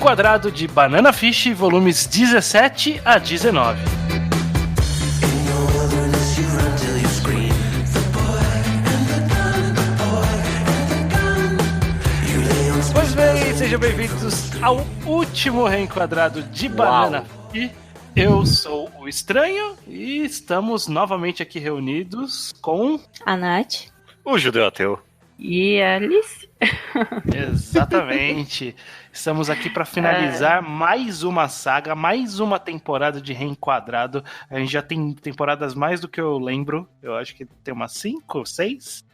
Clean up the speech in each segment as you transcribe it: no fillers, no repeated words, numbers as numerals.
Reenquadrado de Banana Fish, volumes 17 a 19. Pois bem, sejam bem-vindos ao último Reenquadrado de Banana Fish. Eu sou o Estranho e estamos novamente aqui reunidos com... a Nath. O Judeu Ateu. E a Alice. Exatamente. Estamos aqui para finalizar mais uma saga, mais uma temporada de Reenquadrado. A gente já tem temporadas mais do que eu lembro. Eu acho que tem umas 5 ou 6.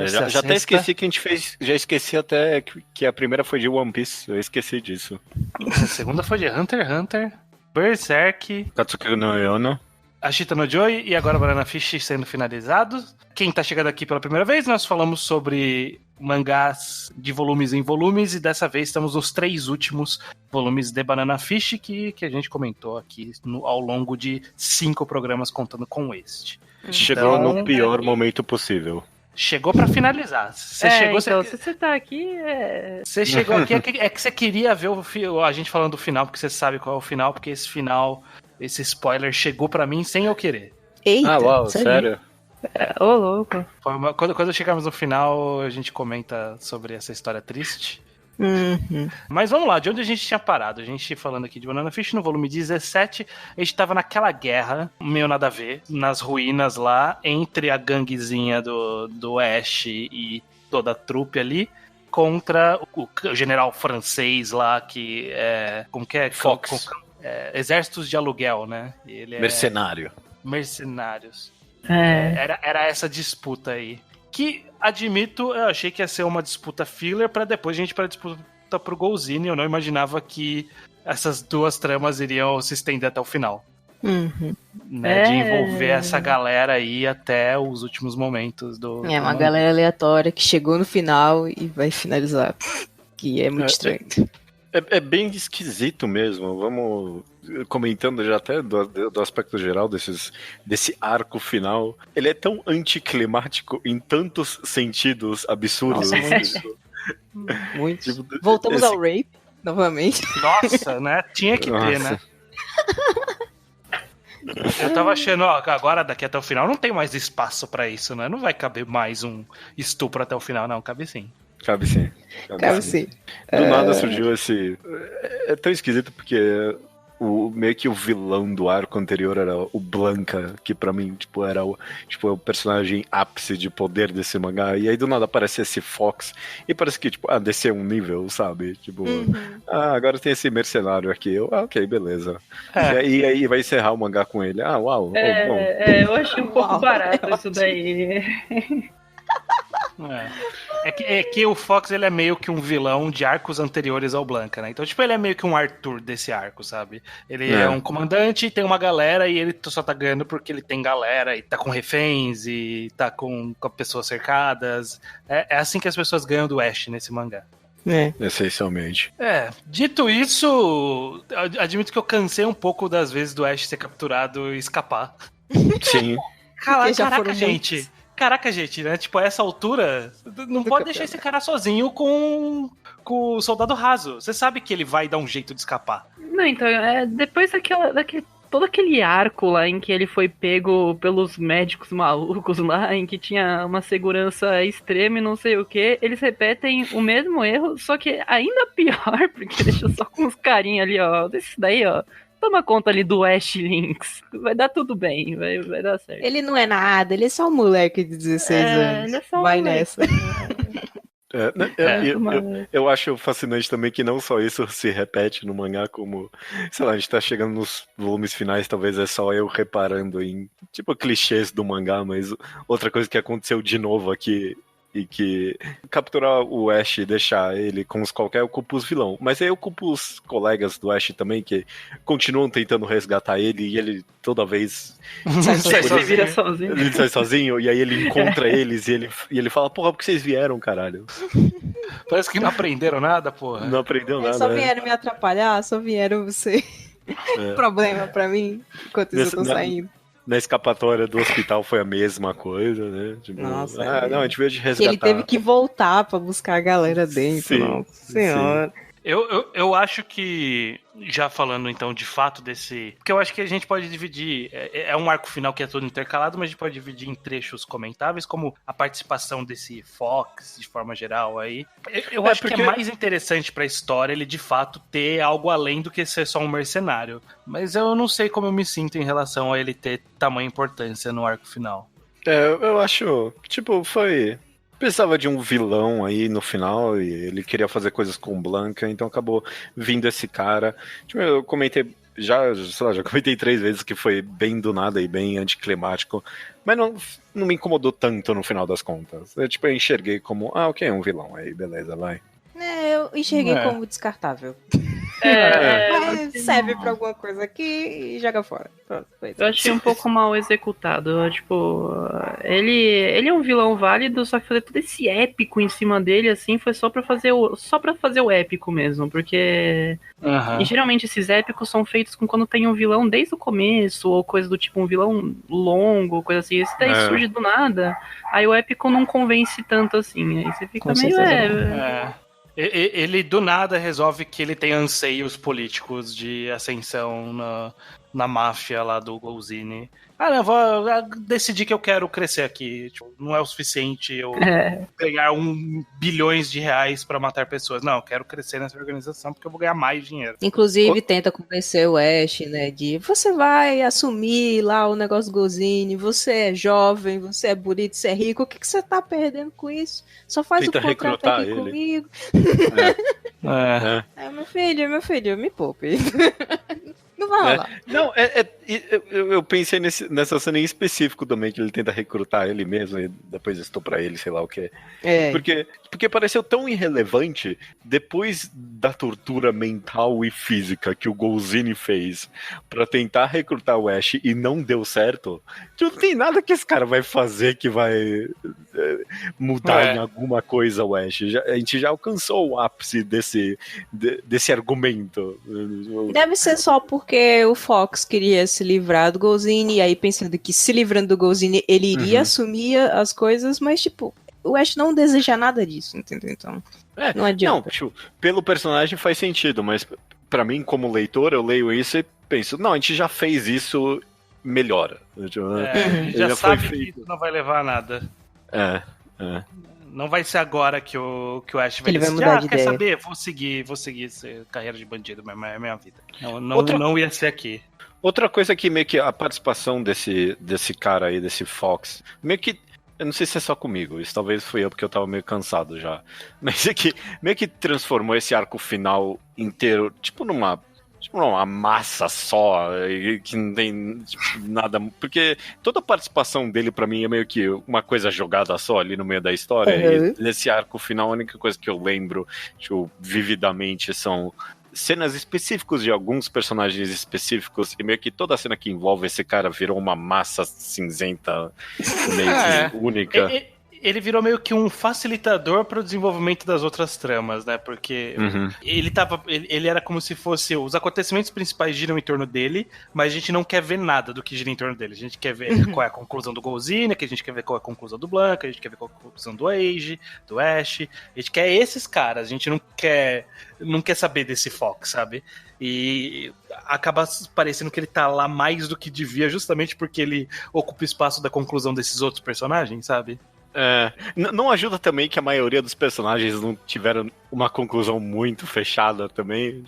Já até esqueci que a gente fez. Já esqueci até que a primeira foi de One Piece. Eu esqueci disso. A segunda foi de Hunter x Hunter, Berserk, Katsuki no Yono, Ashita no Joy e agora Banana Fish sendo finalizados. Quem tá chegando aqui pela primeira vez, nós falamos sobre mangás de volumes em volumes e dessa vez estamos nos 3 últimos volumes de Banana Fish que a gente comentou aqui ao longo de 5 programas contando com este. Chegou no pior momento possível. Chegou pra finalizar. Se você tá aqui, Você chegou aqui, é que você queria ver a gente falando do final, porque você sabe qual é o final, porque esse final, esse spoiler chegou pra mim sem eu querer. Eita, uau, sério? ô louco. Quando chegarmos no final, a gente comenta sobre essa história triste. Uhum. Mas vamos lá, de onde a gente tinha parado? A gente falando aqui de Banana Fish, no volume 17, a gente tava naquela guerra, meio nada a ver, nas ruínas lá, entre a ganguezinha do Ash e toda a trupe ali, contra o general francês lá, que é... Como que é? Fox. Exércitos de aluguel, né? Ele Mercenário. Mercenários. É. Era essa disputa aí. Que, admito, eu achei que ia ser uma disputa filler pra depois a gente ir pra disputa pro Golzine. Eu não imaginava que essas duas tramas iriam se estender até o final. Uhum. Né, de envolver essa galera aí até os últimos momentos do... É uma galera aleatória que chegou no final e vai finalizar. Que é muito estranho. É bem esquisito mesmo. Vamos comentando já até do aspecto geral desse arco final. Ele é tão anticlimático em tantos sentidos absurdos. Nossa, muito. Voltamos ao rape, novamente. Nossa, né? Tinha que ter, né? Eu tava achando, agora daqui até o final não tem mais espaço pra isso, né? Não vai caber mais um estupro até o final, não. Cabe sim. Cabe sim. Cabe sim. Do nada surgiu esse... É tão esquisito porque meio que o vilão do arco anterior era o Blanca, que pra mim era o personagem ápice de poder desse mangá. E aí do nada aparece esse Fox e parece que desceu um nível, sabe? Agora tem esse mercenário aqui. Ok, beleza. E aí vai encerrar o mangá com ele. Uau. Bom. Eu achei um pouco barato isso daí. É que o Fox ele é meio que um vilão de arcos anteriores ao Blanca, né? Então, ele é meio que um Arthur desse arco, sabe? Ele é um comandante, tem uma galera e ele só tá ganhando porque ele tem galera e tá com reféns e tá com pessoas cercadas. É assim que as pessoas ganham do Ash nesse mangá. Essencialmente. Dito isso, admito que eu cansei um pouco das vezes do Ash ser capturado e escapar. Sim. Caraca, gente, né? A essa altura, não pode deixar esse cara sozinho com o soldado raso. Você sabe que ele vai dar um jeito de escapar. Não, então, depois todo aquele arco lá em que ele foi pego pelos médicos malucos lá, em que tinha uma segurança extrema e não sei o que, eles repetem o mesmo erro, só que ainda pior, porque deixa só com os carinhos ali, ó, desse daí, ó. Toma conta ali do Ash Lynx. Vai dar tudo bem, vai dar certo. Ele não é nada, ele é só um moleque de 16 anos. Ele é só vai moleque. Nessa. Eu acho fascinante também que não só isso se repete no mangá, como, sei lá, a gente tá chegando nos volumes finais, talvez é só eu reparando em, clichês do mangá, mas outra coisa que aconteceu de novo aqui e que capturar o Ash e deixar ele com qualquer, eu culpo os vilão. Mas aí eu culpo os colegas do Ash também, que continuam tentando resgatar ele, e ele toda vez vira sozinho. Ele sai sozinho, e aí ele encontra eles, e ele fala, porra, por que vocês vieram, caralho? Parece que não aprenderam nada, porra. Não aprendeu nada. Só vieram me atrapalhar, só vieram ser problema pra mim, enquanto eu tô saindo. Na escapatória do hospital foi a mesma coisa, né? Nossa, não, a gente veio de resgatar. Ele teve que voltar pra buscar a galera dentro. Sim, Nossa senhora. Sim. Eu acho que, já falando então de fato desse... Porque eu acho que a gente pode dividir... É um arco final que é todo intercalado, mas a gente pode dividir em trechos comentáveis, como a participação desse Fox, de forma geral, aí. Eu acho que é mais interessante pra história ele, de fato, ter algo além do que ser só um mercenário. Mas eu não sei como eu me sinto em relação a ele ter tamanha importância no arco final. Eu acho... Tipo, foi... Precisava de um vilão aí no final e ele queria fazer coisas com Blanca, então acabou vindo esse cara. Tipo, eu comentei, já comentei 3 vezes que foi bem do nada e bem anticlimático, mas não me incomodou tanto no final das contas. Eu enxerguei como, ok, um vilão, aí beleza, vai. Eu enxerguei como descartável. Mas serve pra alguma coisa aqui e joga fora. Pronto, eu achei um pouco mal executado. Tipo, ele é um vilão válido, só que fazer todo esse épico em cima dele, assim, foi só pra fazer o épico mesmo. Porque e geralmente esses épicos são feitos com quando tem um vilão desde o começo, ou coisa do tipo um vilão longo, coisa assim. Esse daí surge do nada, aí o épico não convence tanto assim. Aí você fica meio. Ele do nada resolve que ele tem anseios políticos de ascensão na máfia lá do Golzini. Não, vou decidir que eu quero crescer aqui. Tipo, não é o suficiente eu ganhar bilhões de reais pra matar pessoas. Não, eu quero crescer nessa organização porque eu vou ganhar mais dinheiro. Inclusive tenta convencer o Ash, né, de você vai assumir lá o negócio do Golzini, você é jovem, você é bonito, você é rico, o que você tá perdendo com isso? Só faz tenta o contrato aqui ele. Comigo. Meu filho, me poupe. Não vai rolar. Não, eu pensei nessa cena em específico também, que ele tenta recrutar ele mesmo e depois estuprar ele, sei lá o que. Porque pareceu tão irrelevante depois da tortura mental e física que o Golzini fez pra tentar recrutar o Ash e não deu certo. Não tem nada que esse cara vai fazer que vai mudar em alguma coisa o Ash. A gente já alcançou o ápice desse argumento. Deve ser só porque o Fox queria se livrar do Golzini, e aí pensando que se livrando do Golzini ele iria assumir as coisas, mas tipo, o Ash não deseja nada disso, entendeu? Então, não adianta. Não, pelo personagem faz sentido, mas pra mim, como leitor, eu leio isso e penso, não, a gente já fez isso, melhora. Já sabe que isso não vai levar a nada. Não vai ser agora que o Ash vai decidir, mudar de quer ideia. saber? Vou seguir carreira de bandido, é minha vida. Não ia ser aqui. Outra coisa que meio que a participação desse cara aí, desse Fox, meio que, eu não sei se é só comigo, isso talvez fui eu porque eu tava meio cansado já, mas é que meio que transformou esse arco final inteiro, numa massa só, que não tem nada, porque toda a participação dele pra mim é meio que uma coisa jogada só ali no meio da história, e nesse arco final a única coisa que eu lembro vividamente são cenas específicas de alguns personagens específicos, e meio que toda cena que envolve esse cara virou uma massa cinzenta meio que única. Ele virou meio que um facilitador para o desenvolvimento das outras tramas, né? Porque ele era como se fosse... Os acontecimentos principais giram em torno dele, mas a gente não quer ver nada do que gira em torno dele. A gente quer ver qual é a conclusão do Golzini, que a gente quer ver qual é a conclusão do Blanca, a gente quer ver qual é a conclusão do Age, do Ash. A gente quer esses caras, a gente não quer saber desse Fox, sabe? E acaba parecendo que ele tá lá mais do que devia, justamente porque ele ocupa o espaço da conclusão desses outros personagens, sabe? Não ajuda também que a maioria dos personagens não tiveram uma conclusão muito fechada também,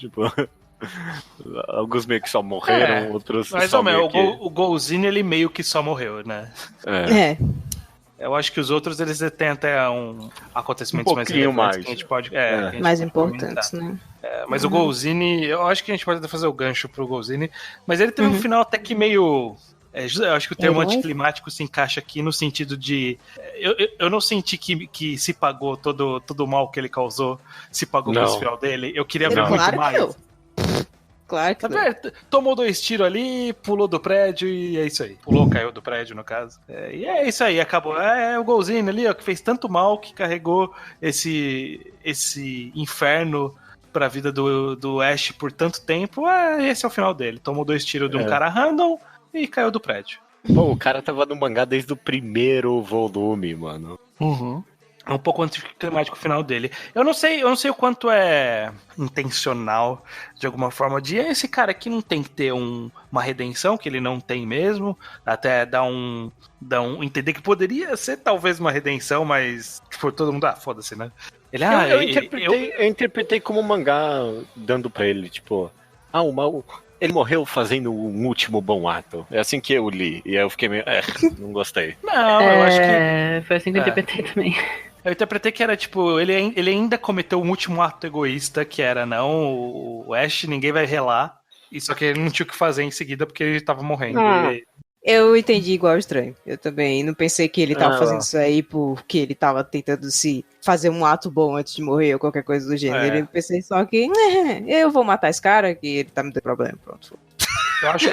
alguns meio que só morreram, outros mas só o Golzini, ele meio que só morreu, né? Eu acho que os outros, eles têm até acontecimentos mais relevantes que a gente pode... mais importantes, né? Mas o Golzini, eu acho que a gente pode até fazer o gancho pro Golzini, mas ele teve um final até que meio... eu acho que o termo anticlimático se encaixa aqui no sentido de... Eu não senti que se pagou todo o mal que ele causou, se pagou com esse final dele. Eu queria ver muito mais. Claro que não. Tomou 2 tiros ali, pulou do prédio e é isso aí. Caiu do prédio, no caso. E é isso aí, acabou. É o Golzini ali, ó, que fez tanto mal que carregou esse inferno pra vida do Ash por tanto tempo. Esse é o final dele. Tomou 2 tiros de um cara random e caiu do prédio. Pô, o cara tava no mangá desde o primeiro volume, mano. É um pouco anticlimático o final dele. Eu não sei o quanto é intencional, de alguma forma, de esse cara aqui não tem que ter uma redenção, que ele não tem mesmo, até dar um entender que poderia ser talvez uma redenção, mas tipo, todo mundo, foda-se, né? Ele, eu interpretei como um mangá dando pra ele, tipo, ele morreu fazendo um último bom ato. É assim que eu li. E aí eu fiquei meio, não gostei. Não, eu acho que... Foi assim que eu interpretei também. Eu interpretei que era, tipo, ele ainda cometeu um último ato egoísta, que era, não, o Ash, ninguém vai relar. E só que ele não tinha o que fazer em seguida, porque ele tava morrendo. Eu entendi igual estranho. Eu também não pensei que ele tava fazendo isso aí porque ele tava tentando se fazer um ato bom antes de morrer ou qualquer coisa do gênero. Eu pensei só que, eu vou matar esse cara que ele tá me dando problema. Pronto. Eu acho que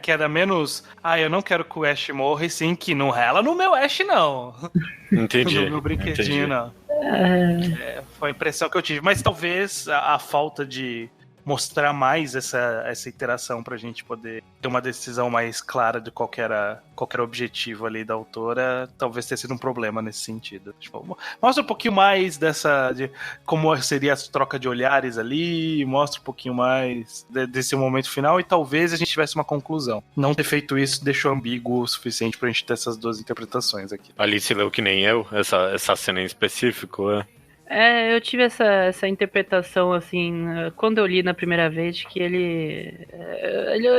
que era menos, eu não quero que o Ash morra, e sim que não rela no meu Ash, não. Entendi. No meu brinquedinho, não. Foi a impressão que eu tive. Mas talvez a falta de mostrar mais essa interação pra gente poder ter uma decisão mais clara de qual era o objetivo ali da autora, talvez tenha sido um problema nesse sentido. Tipo, mostra um pouquinho mais de como seria a troca de olhares ali, mostra um pouquinho mais desse momento final e talvez a gente tivesse uma conclusão. Não ter feito isso deixou ambíguo o suficiente pra gente ter essas duas interpretações aqui. Alice leu que nem eu, essa cena em específico, eu tive essa interpretação, assim, quando eu li na primeira vez, que ele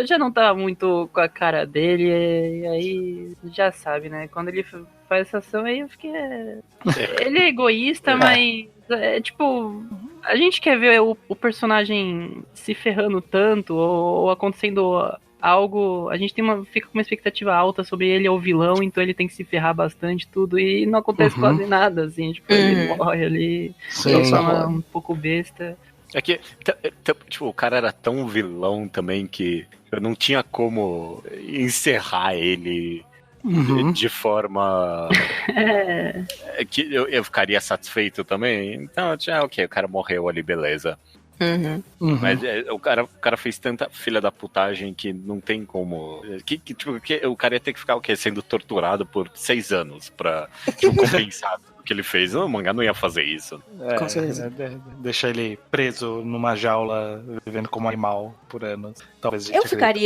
já não tava muito com a cara dele, e aí já sabe, né? Quando ele faz essa ação aí, eu fiquei... Ele é egoísta, mas, tipo, a gente quer ver o personagem se ferrando tanto, ou acontecendo... algo, a gente fica com uma expectativa alta sobre ele ou o vilão, então ele tem que se ferrar bastante, tudo, e não acontece quase nada, assim, tipo, ele morre ali, ele só um pouco besta. É que, tipo, o cara era tão vilão também que eu não tinha como encerrar ele de forma que eu ficaria satisfeito também. Então, ok, o cara morreu ali, beleza. Mas o cara fez tanta filha da putagem que não tem como. O cara ia ter que ficar o quê? Sendo torturado por 6 anos pra compensar o que ele fez. O mangá não ia fazer isso. Com certeza. Deixar ele preso numa jaula, vivendo como animal por anos. Talvez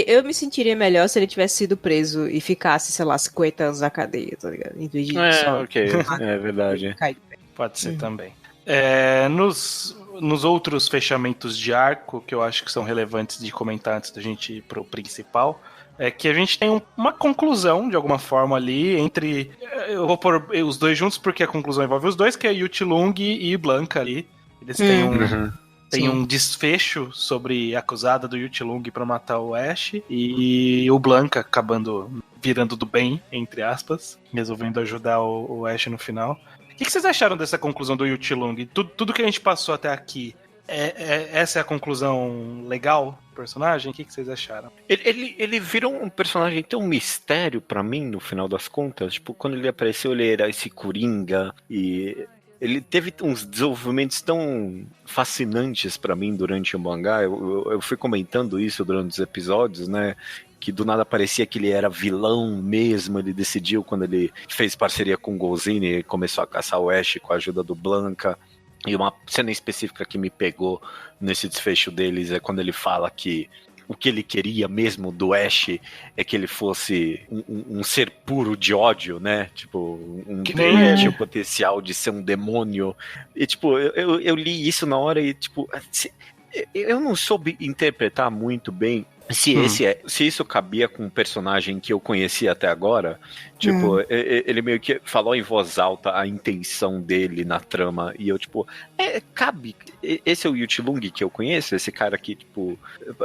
eu me sentiria melhor se ele tivesse sido preso e ficasse, sei lá, 50 anos na cadeia, tá ligado? Em vez de ok, é verdade. Pode ser também. Nos outros fechamentos de arco, que eu acho que são relevantes de comentar antes da gente ir pro principal, é que a gente tem uma conclusão, de alguma forma, ali, entre... Eu vou pôr os dois juntos, porque a conclusão envolve os dois, que é Yutilung e Blanca ali. Eles têm um desfecho sobre a acusada do Yutilung pra matar o Ash, e o Blanca acabando virando do bem, entre aspas, resolvendo ajudar o Ash no final. O que vocês acharam dessa conclusão do Yutilung? Tudo que a gente passou até aqui, essa é a conclusão legal do personagem? O que vocês acharam? Ele virou um personagem tão mistério pra mim, no final das contas. Tipo, quando ele apareceu, ele era esse coringa e... Ele teve uns desenvolvimentos tão fascinantes pra mim durante o mangá. Eu fui comentando isso durante os episódios, né? Que do nada parecia que ele era vilão mesmo. Ele decidiu quando ele fez parceria com o Golzini e começou a caçar o Ash com a ajuda do Blanca. E uma cena específica que me pegou nesse desfecho deles é quando ele fala que o que ele queria mesmo do Ash é que ele fosse um ser puro de ódio, né? Tipo, ele tinha o potencial de ser um demônio. E, tipo, eu li isso na hora e, tipo, eu não soube interpretar muito bem se isso cabia com um personagem que eu conhecia até agora. Tipo, ele meio que falou em voz alta a intenção dele na trama. E eu, tipo, cabe. Esse é o Yutilung que eu conheço? Esse cara que, tipo,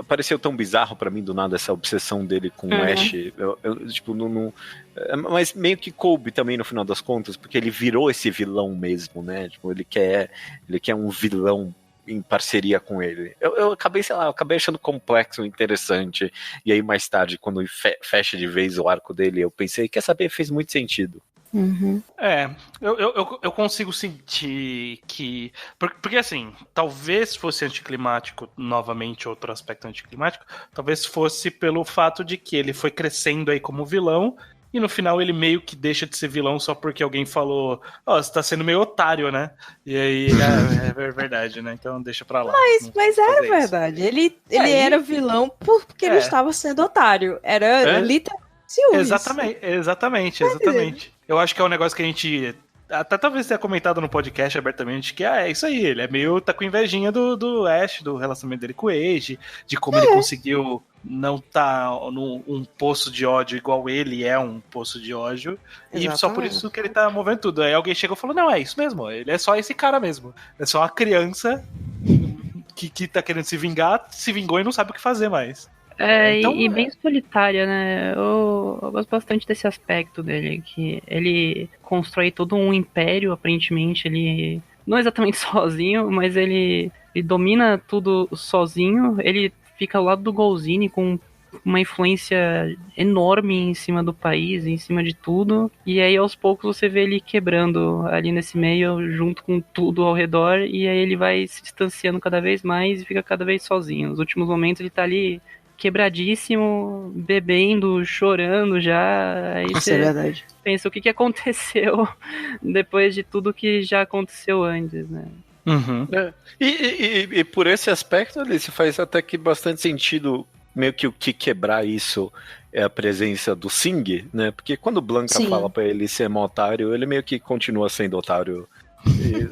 pareceu tão bizarro pra mim do nada essa obsessão dele com o Ash. Eu, tipo, não. Mas meio que coube também no final das contas, porque ele virou esse vilão mesmo, né? Tipo, ele quer um vilão em parceria com ele. Eu acabei, sei lá, achando complexo, interessante. E aí mais tarde, quando fecha de vez o arco dele, eu pensei, quer saber, fez muito sentido. Eu consigo sentir que... Porque assim, talvez fosse anticlimático, novamente outro aspecto anticlimático, talvez fosse pelo fato de que ele foi crescendo aí como vilão, e no final ele meio que deixa de ser vilão só porque alguém falou, você tá sendo meio otário, né? E aí é verdade, né? Então deixa pra lá. Mas era verdade. Ele era vilão porque ele estava sendo otário. Era literalmente ciúmes. Exatamente. Eu acho que é um negócio que a gente até talvez tenha comentado no podcast abertamente, que é isso aí, ele é meio, tá com invejinha do Ash, do relacionamento dele com o Age, de como ele conseguiu não tá num poço de ódio igual ele é um poço de ódio, exatamente. E só por isso que ele tá movendo tudo. Aí alguém chegou e falou, não, é isso mesmo, ele é só esse cara mesmo, é só uma criança que tá querendo se vingar, se vingou e não sabe o que fazer mais. Então, e bem solitária, né? Eu gosto bastante desse aspecto dele, que ele constrói todo um império, aparentemente, ele não exatamente sozinho, mas ele domina tudo sozinho, ele fica ao lado do Golzine com uma influência enorme em cima do país, em cima de tudo, e aí aos poucos você vê ele quebrando ali nesse meio, junto com tudo ao redor, e aí ele vai se distanciando cada vez mais e fica cada vez sozinho. Nos últimos momentos ele tá ali quebradíssimo, bebendo, chorando já. Aí isso é verdade. Pensa o que aconteceu depois de tudo que já aconteceu antes, né? Uhum. E por esse aspecto, Alice, faz até que bastante sentido meio que o que quebrar isso é a presença do Sing, né? Porque quando o Blanca fala pra ele ser um otário, ele meio que continua sendo otário,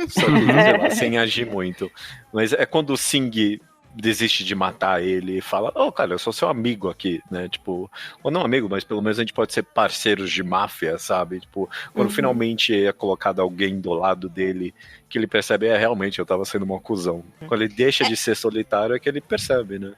só que, sei lá, sem agir muito. Mas é quando o Sing desiste de matar ele e fala, cara, eu sou seu amigo aqui, né, tipo, ou não amigo, mas pelo menos a gente pode ser parceiros de máfia, sabe, tipo, quando finalmente é colocado alguém do lado dele, que ele percebe, realmente, eu tava sendo uma cuzão. Quando ele deixa de ser solitário, é que ele percebe, né.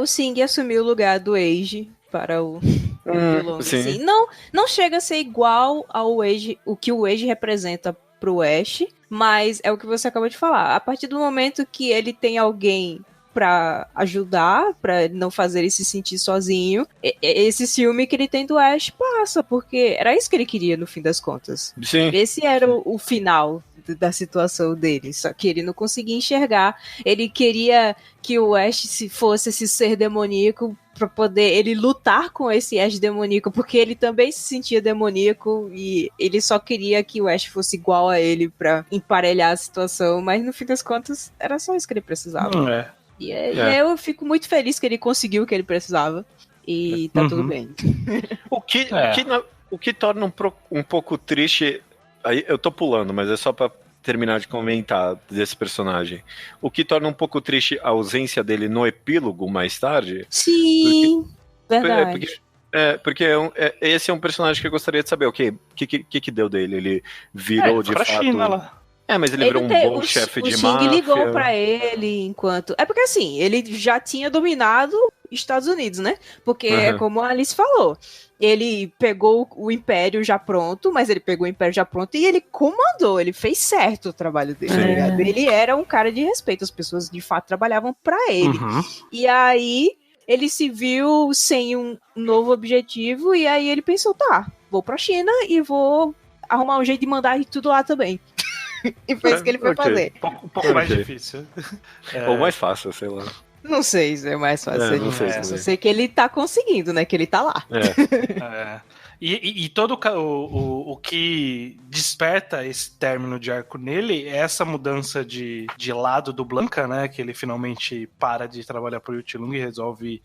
O Sing assumiu o lugar do Age para o vilão, assim. Não chega a ser igual ao Age, o que o Age representa pro Ash, mas é o que você acabou de falar, a partir do momento que ele tem alguém pra ajudar, pra não fazer ele se sentir sozinho, esse ciúme que ele tem do Ash passa, porque era isso que ele queria no fim das contas. Sim. Esse era o final da situação dele, só que ele não conseguia enxergar, ele queria que o Ash fosse esse ser demoníaco pra poder ele lutar com esse Ash demoníaco, porque ele também se sentia demoníaco e ele só queria que o Ash fosse igual a ele pra emparelhar a situação, mas no fim das contas era só isso que ele precisava. E eu fico muito feliz que ele conseguiu o que ele precisava. E tá tudo bem. O que torna um pouco triste. Aí eu tô pulando, mas é só pra terminar de comentar desse personagem. O que torna um pouco triste a ausência dele no epílogo mais tarde. Sim, verdade. Porque esse é um personagem que eu gostaria de saber. O que deu dele? Ele virou de fato. China, lá. Mas ele virou um bom chefe de máfia. O Sing ligou pra ele enquanto... É porque assim, ele já tinha dominado Estados Unidos, né? Porque é como a Alice falou. Ele pegou o Império já pronto, mas ele pegou o Império já pronto e ele comandou, ele fez certo o trabalho dele. Tá? Ele era um cara de respeito, as pessoas de fato trabalhavam pra ele. E aí ele se viu sem um novo objetivo e aí ele pensou, vou pra China e vou arrumar um jeito de mandar tudo lá também. E foi isso que ele foi fazer. Um pouco mais difícil. Ou mais fácil, sei lá. Não sei se é mais fácil. Não sei. Só sei que ele tá conseguindo, né? Que ele tá lá. E todo o que desperta esse término de arco nele é essa mudança de lado do Blanca, né? Que ele finalmente para de trabalhar pro Yutilung e resolve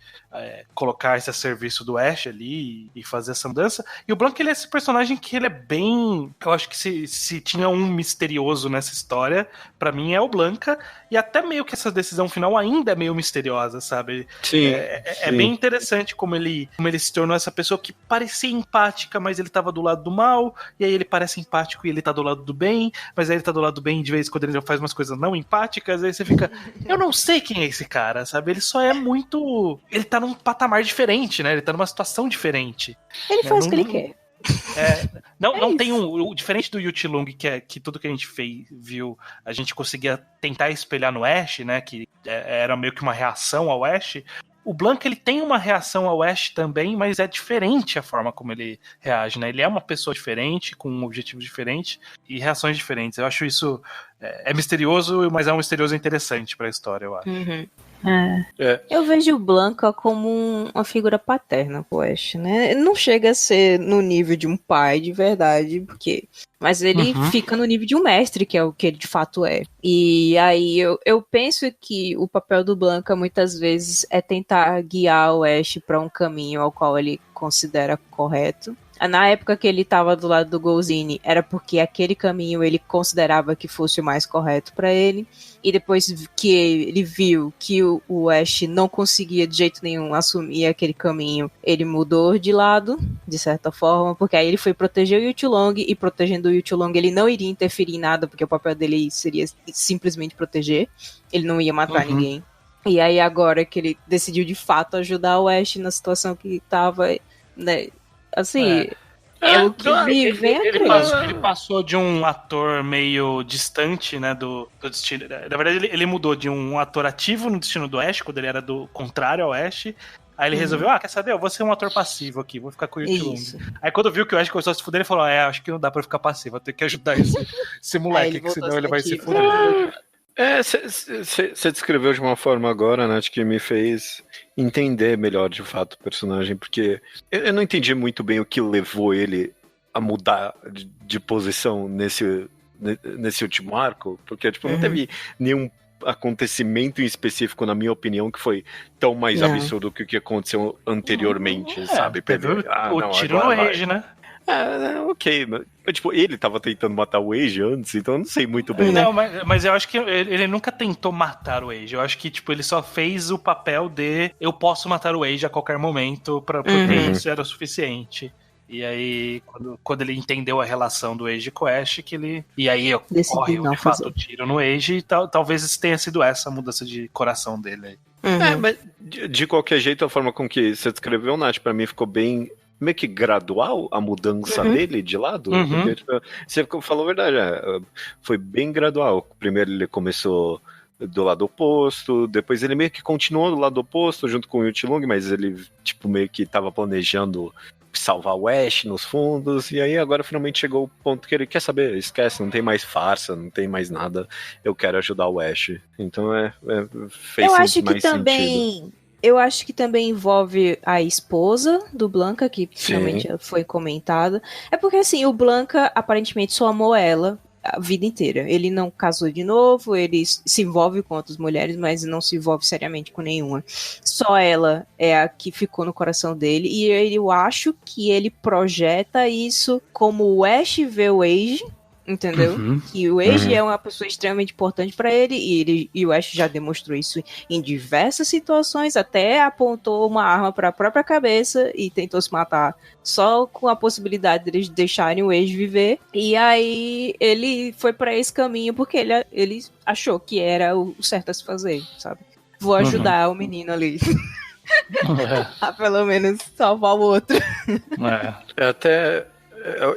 colocar-se a serviço do Ash ali e fazer essa mudança. E o Blanca, ele é esse personagem que ele é bem... Eu acho que se tinha um misterioso nessa história, pra mim é o Blanca. E até meio que essa decisão final ainda é meio misteriosa, sabe? Sim. É bem interessante como ele se tornou essa pessoa que parecia empática, mas ele tava do lado do mal, e aí ele parece empático e ele tá do lado do bem, mas aí ele tá do lado do bem de vez em quando ele faz umas coisas não empáticas, aí você fica, eu não sei quem é esse cara, sabe? Ele só é muito... Ele tá num patamar diferente, né? Ele tá numa situação diferente. Ele faz o que ele quer. Não tem diferente do Yutilung, que tudo que a gente viu, a gente conseguia tentar espelhar no Ash, né? Que era meio que uma reação ao Ash. O Blanca, ele tem uma reação ao Ash também, mas é diferente a forma como ele reage, né? Ele é uma pessoa diferente, com um objetivo diferente e reações diferentes. Eu acho isso... É misterioso, mas é um misterioso interessante pra história, eu acho. Eu vejo o Blanca como uma figura paterna pro Ash, né? Ele não chega a ser no nível de um pai de verdade, mas ele fica no nível de um mestre, que é o que ele de fato é. E aí eu penso que o papel do Blanca muitas vezes é tentar guiar o Ash para um caminho ao qual ele considera correto. Na época que ele tava do lado do Golzine, era porque aquele caminho ele considerava que fosse o mais correto para ele. E depois que ele viu que o Ash não conseguia de jeito nenhum assumir aquele caminho, ele mudou de lado, de certa forma, porque aí ele foi proteger o Yutulong, e protegendo o Yutulong ele não iria interferir em nada, porque o papel dele seria simplesmente proteger, ele não ia matar ninguém. E aí agora que ele decidiu de fato ajudar o Ash na situação que tava, né, assim... É o que me vem ele passou de um ator meio distante, né, do destino. Na verdade, ele mudou de um ator ativo no destino do Ash, quando ele era do contrário ao Ash. Aí ele resolveu, quer saber? Eu vou ser um ator passivo aqui, vou ficar com o Yutulong. Aí quando viu que o Ash começou a se fuder, ele falou, acho que não dá pra ficar passivo, eu tenho que ajudar esse moleque, que senão ele vai se fuder. Você descreveu de uma forma agora, Nath, que me fez entender melhor de fato o personagem, porque eu não entendi muito bem o que levou ele a mudar de posição nesse último arco, porque tipo, não teve nenhum acontecimento em específico, na minha opinião, que foi tão mais absurdo que o que aconteceu anteriormente, sabe? Teve o tiro no Age, né? Ok, mas tipo, ele tava tentando matar o Age antes, então eu não sei muito bem. Não, mas eu acho que ele nunca tentou matar o Age. Eu acho que, tipo, ele só fez o papel de eu posso matar o Age a qualquer momento, porque isso era o suficiente. E aí, quando ele entendeu a relação do Age com o Ash, que ele... E aí ocorre, de fato, o tiro no Age, e talvez tenha sido essa a mudança de coração dele aí. Mas de qualquer jeito, a forma com que você descreveu, Nath, pra mim ficou bem... meio que gradual a mudança dele de lado. Porque, tipo, você falou a verdade, foi bem gradual. Primeiro ele começou do lado oposto, depois ele meio que continuou do lado oposto junto com o Yutulong, mas ele tipo meio que tava planejando salvar o Ash nos fundos, e aí agora finalmente chegou o ponto que ele quer saber, esquece, não tem mais farsa, não tem mais nada, eu quero ajudar o Ash. Então fez eu acho mais que também sentido. Eu acho que também envolve a esposa do Blanca, que finalmente foi comentada. É porque, assim, o Blanca aparentemente só amou ela a vida inteira. Ele não casou de novo, ele se envolve com outras mulheres, mas não se envolve seriamente com nenhuma. Só ela é a que ficou no coração dele, e eu acho que ele projeta isso como o Ash vê o Age, entendeu? Que o Age é uma pessoa extremamente importante pra ele, e o Ash já demonstrou isso em diversas situações, até apontou uma arma pra própria cabeça e tentou se matar só com a possibilidade deles deixarem o Age viver. E aí ele foi pra esse caminho porque ele achou que era o certo a se fazer, sabe? Vou ajudar o menino ali. A pelo menos salvar o outro.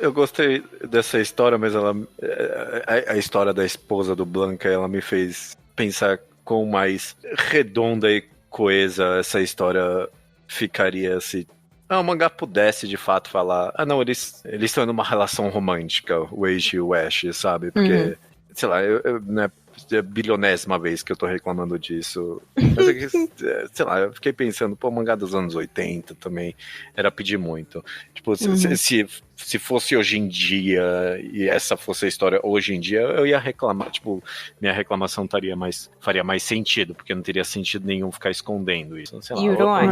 Eu gostei dessa história, mas a história da esposa do Blanca, ela me fez pensar quão mais redonda e coesa essa história ficaria se o mangá pudesse de fato falar, não, eles estão numa relação romântica, o Age e o Ash, sabe? Porque, sei lá, né, é a bilionésima vez que eu tô reclamando disso. Mas, sei lá, eu fiquei pensando, o mangá dos anos 80 também era pedir muito. Tipo, se fosse hoje em dia e essa fosse a história hoje em dia, eu ia reclamar, tipo, minha reclamação faria mais sentido, porque não teria sentido nenhum ficar escondendo isso. Sei lá, Euron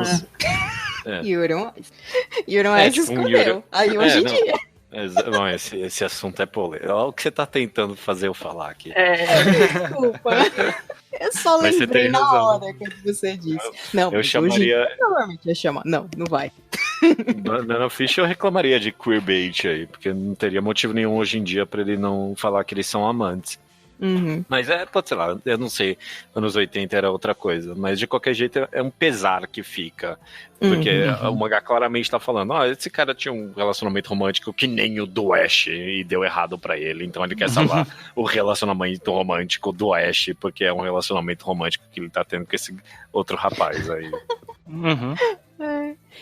Ice escondeu. Aí hoje em dia. Não, esse assunto é polêmico. Olha o que você tá tentando fazer eu falar aqui. Desculpa. Eu só lembrei na hora que você disse. Não, eu chamaria. Provavelmente ia chamar. Não vai. Banana Fish eu reclamaria de queerbait aí, porque não teria motivo nenhum hoje em dia pra ele não falar que eles são amantes. Mas pode ser lá, eu não sei, anos 80 era outra coisa, mas de qualquer jeito é um pesar que fica, porque o mangá claramente tá falando, esse cara tinha um relacionamento romântico que nem o do Ash e deu errado pra ele, então ele quer salvar o relacionamento romântico do Ash, porque é um relacionamento romântico que ele tá tendo com esse outro rapaz aí.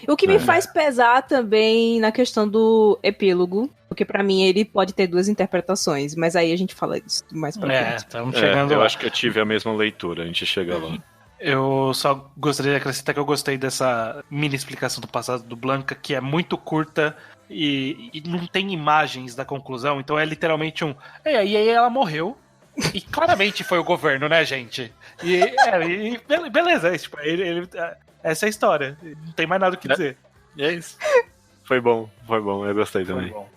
O que me faz pesar também na questão do epílogo, porque pra mim ele pode ter duas interpretações, mas aí a gente fala disso mais pra frente. Estamos chegando lá. Eu acho que eu tive a mesma leitura, a gente chega lá. Eu só gostaria de acrescentar que eu gostei dessa mini explicação do passado do Blanca, que é muito curta e não tem imagens da conclusão, então é literalmente e aí ela morreu. E claramente foi o governo, né, gente? Beleza, tipo, essa é a história. Não tem mais nada o que dizer. E é isso. Foi bom, eu gostei também. Foi bom.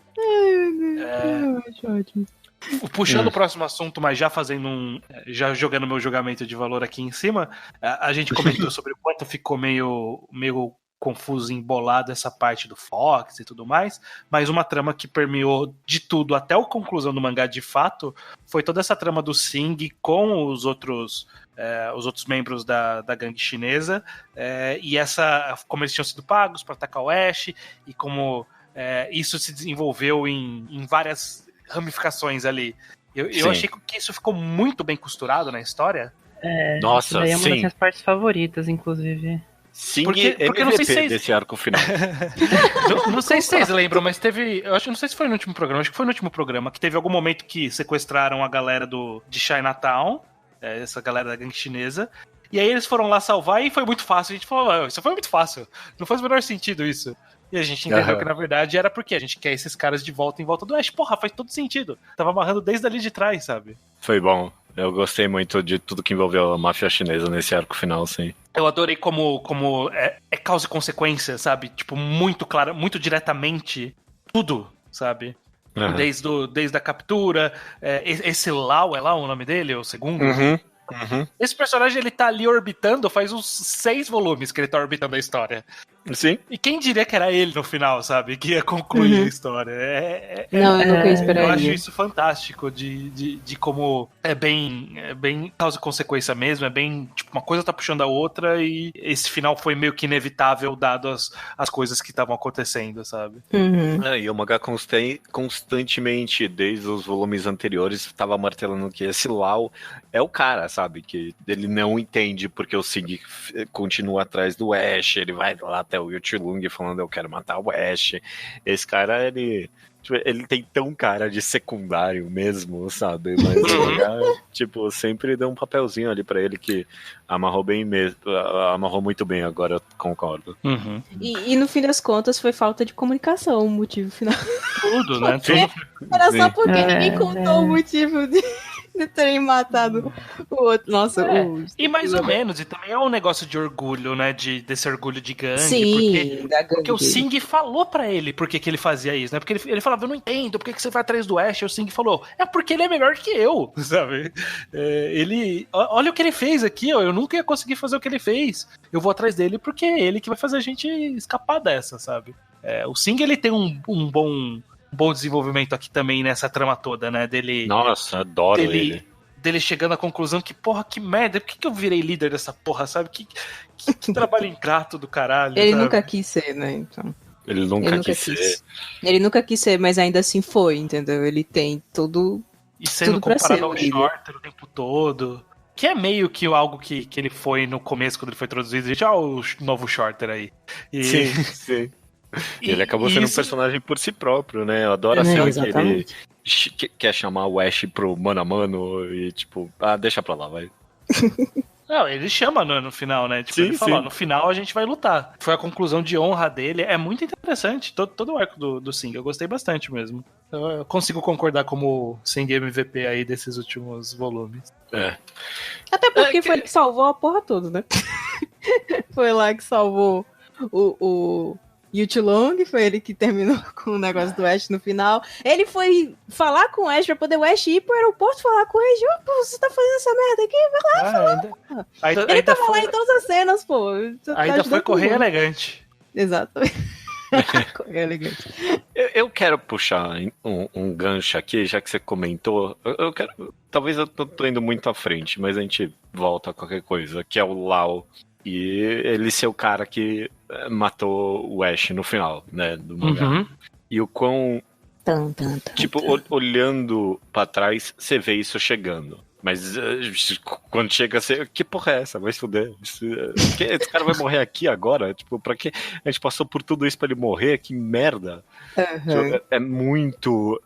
Ótimo. Puxando o próximo assunto, mas já já jogando meu julgamento de valor aqui em cima, a gente comentou sobre o quanto ficou meio confuso, embolado essa parte do Fox e tudo mais, mas uma trama que permeou de tudo até a conclusão do mangá de fato foi toda essa trama do Sing com os outros membros da gangue chinesa, e como eles tinham sido pagos para atacar o Ash, e como isso se desenvolveu em várias ramificações ali. Eu achei que isso ficou muito bem costurado na história. Nossa, isso daí é uma das minhas partes favoritas, inclusive. Sim, porque não sei se vocês... desse arco final. não sei se vocês lembram, mas teve... não sei se foi no último programa, acho que foi no último programa, que teve algum momento que sequestraram a galera de Chinatown, essa galera da gangue chinesa, e aí eles foram lá salvar e foi muito fácil. A gente falou, isso foi muito fácil, não faz o menor sentido isso. E a gente entendeu que na verdade era porque a gente quer esses caras de volta em volta do Ash. Porra, faz todo sentido. Tava amarrando desde ali de trás, sabe? Foi bom. Eu gostei muito de tudo que envolveu a máfia chinesa nesse arco final, sim. Eu adorei como é causa e consequência, sabe? Tipo, muito claro, muito diretamente tudo, sabe? Uhum. Desde a captura, esse Lau, é Lau o nome dele, o segundo? Uhum. Esse personagem, ele tá ali orbitando, faz uns 6 volumes que ele tá orbitando a história. Sim. E quem diria que era ele no final, sabe? Que ia concluir a história. Não, eu nunca esperaria. Eu acho isso fantástico de como é bem causa e consequência mesmo, é bem, tipo, uma coisa tá puxando a outra e esse final foi meio que inevitável dado as coisas que estavam acontecendo, sabe? E o mangá constantemente, desde os volumes anteriores, tava martelando que esse Lau é o cara, sabe? Que ele não entende porque o Sing continua atrás do Ash, ele vai lá até o Yuchilung falando eu quero matar o Ash. Esse cara, ele tem tão cara de secundário mesmo, sabe? Mas o mangá, tipo, sempre deu um papelzinho ali pra ele que amarrou bem mesmo, amarrou muito bem, agora eu concordo. E no fim das contas foi falta de comunicação o motivo final. Tudo, né? Era só porque ninguém contou o motivo de terem matado o outro. Nossa, E mais ou menos, e também é um negócio de orgulho, né? Desse orgulho de gangue. Sim, porque o Sing falou pra ele por que ele fazia isso, né? Porque ele falava, eu não entendo, por que você vai atrás do Ash? E o Sing falou, é porque ele é melhor que eu, sabe? Olha o que ele fez aqui, ó, eu nunca ia conseguir fazer o que ele fez. Eu vou atrás dele porque é ele que vai fazer a gente escapar dessa, sabe? O Sing, ele tem um bom desenvolvimento aqui também nessa trama toda, né? Nossa, adoro ele. Dele chegando à conclusão que, porra, que merda, por que eu virei líder dessa porra, sabe? Que trabalho ingrato do caralho. Ele sabe? nunca quis ser, né? Então. Ele nunca quis ser. Ele nunca quis ser, mas ainda assim foi, entendeu? Ele tem tudo. E sendo comparado ao Shorter o tempo todo. Que é meio que algo que ele foi no começo, quando ele foi introduzido. Gente, o novo Shorter aí. Sim. E ele acabou sendo um personagem por si próprio, né? Eu adoro a cena que ele quer chamar o Ash pro mano a mano e tipo, deixa pra lá, vai. Não, ele chama no final, né? Tipo, ele fala, no final a gente vai lutar. Foi a conclusão de honra dele. É muito interessante, todo o arco do Sing. Eu gostei bastante mesmo. Eu consigo concordar como Sing MVP aí desses últimos volumes. Até porque foi ele que salvou a porra toda, né? Foi lá que salvou o Yuchilung, foi ele que terminou com o negócio do Ash no final. Ele foi falar com o Ash pra poder o Ash ir pro aeroporto falar com o Ash. Pô, você tá fazendo essa merda aqui? Vai lá falar. Ele tava lá em todas as cenas, pô. Ainda foi correr elegante. Exatamente. Correr elegante. Eu quero puxar um gancho aqui, já que você comentou. Eu quero. Talvez eu tô indo muito à frente, mas a gente volta a qualquer coisa, que é o Lau. E ele ser o cara que matou o Ash no final, né, do mangá. E o quão... Tipo, olhando pra trás, você vê isso chegando. Mas quando chega, você... Que porra é essa? Vai se fuder. Esse cara vai morrer aqui agora? Tipo, pra que a gente passou por tudo isso pra ele morrer? Que merda. É muito...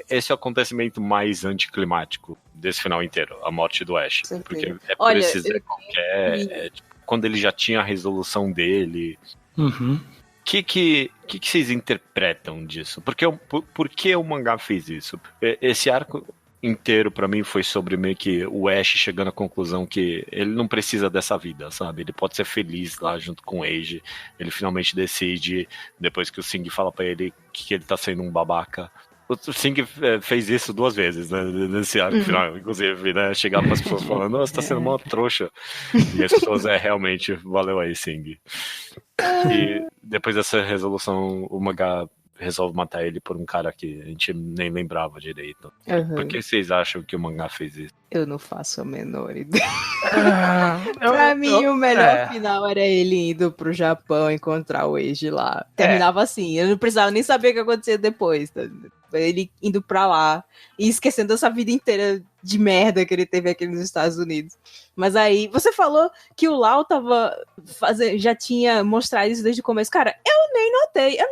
esse é o acontecimento mais anticlimático desse final inteiro, a morte do Ash. Porque é por Olha, esse Zé qualquer, tipo, quando ele já tinha a resolução dele. Uhum. O que vocês interpretam disso? Por que o mangá fez isso? Esse arco inteiro pra mim foi sobre meio que o Ash chegando à conclusão que ele não precisa dessa vida, sabe? Ele pode ser feliz lá junto com o Eiji. Ele finalmente decide, depois que o Sing fala pra ele que ele tá sendo um babaca. O Sing fez isso 2 vezes, né? Nesse arco final, inclusive, né? Chegar pras pessoas falando, nossa, tá sendo uma trouxa. E as pessoas, realmente, valeu aí, Sing. E depois dessa resolução, o mangá resolve matar ele por um cara que a gente nem lembrava direito. Por que vocês acham que o mangá fez isso? Eu não faço a menor ideia. Pra mim, o melhor final era ele indo pro Japão encontrar o Eiji lá. Terminava assim, eu não precisava nem saber o que acontecia depois. Tá? Ele indo pra lá e esquecendo essa vida inteira de merda que ele teve aqui nos Estados Unidos. Mas aí, você falou que o Lau tava já tinha mostrado isso desde o começo. Cara, eu nem notei, eu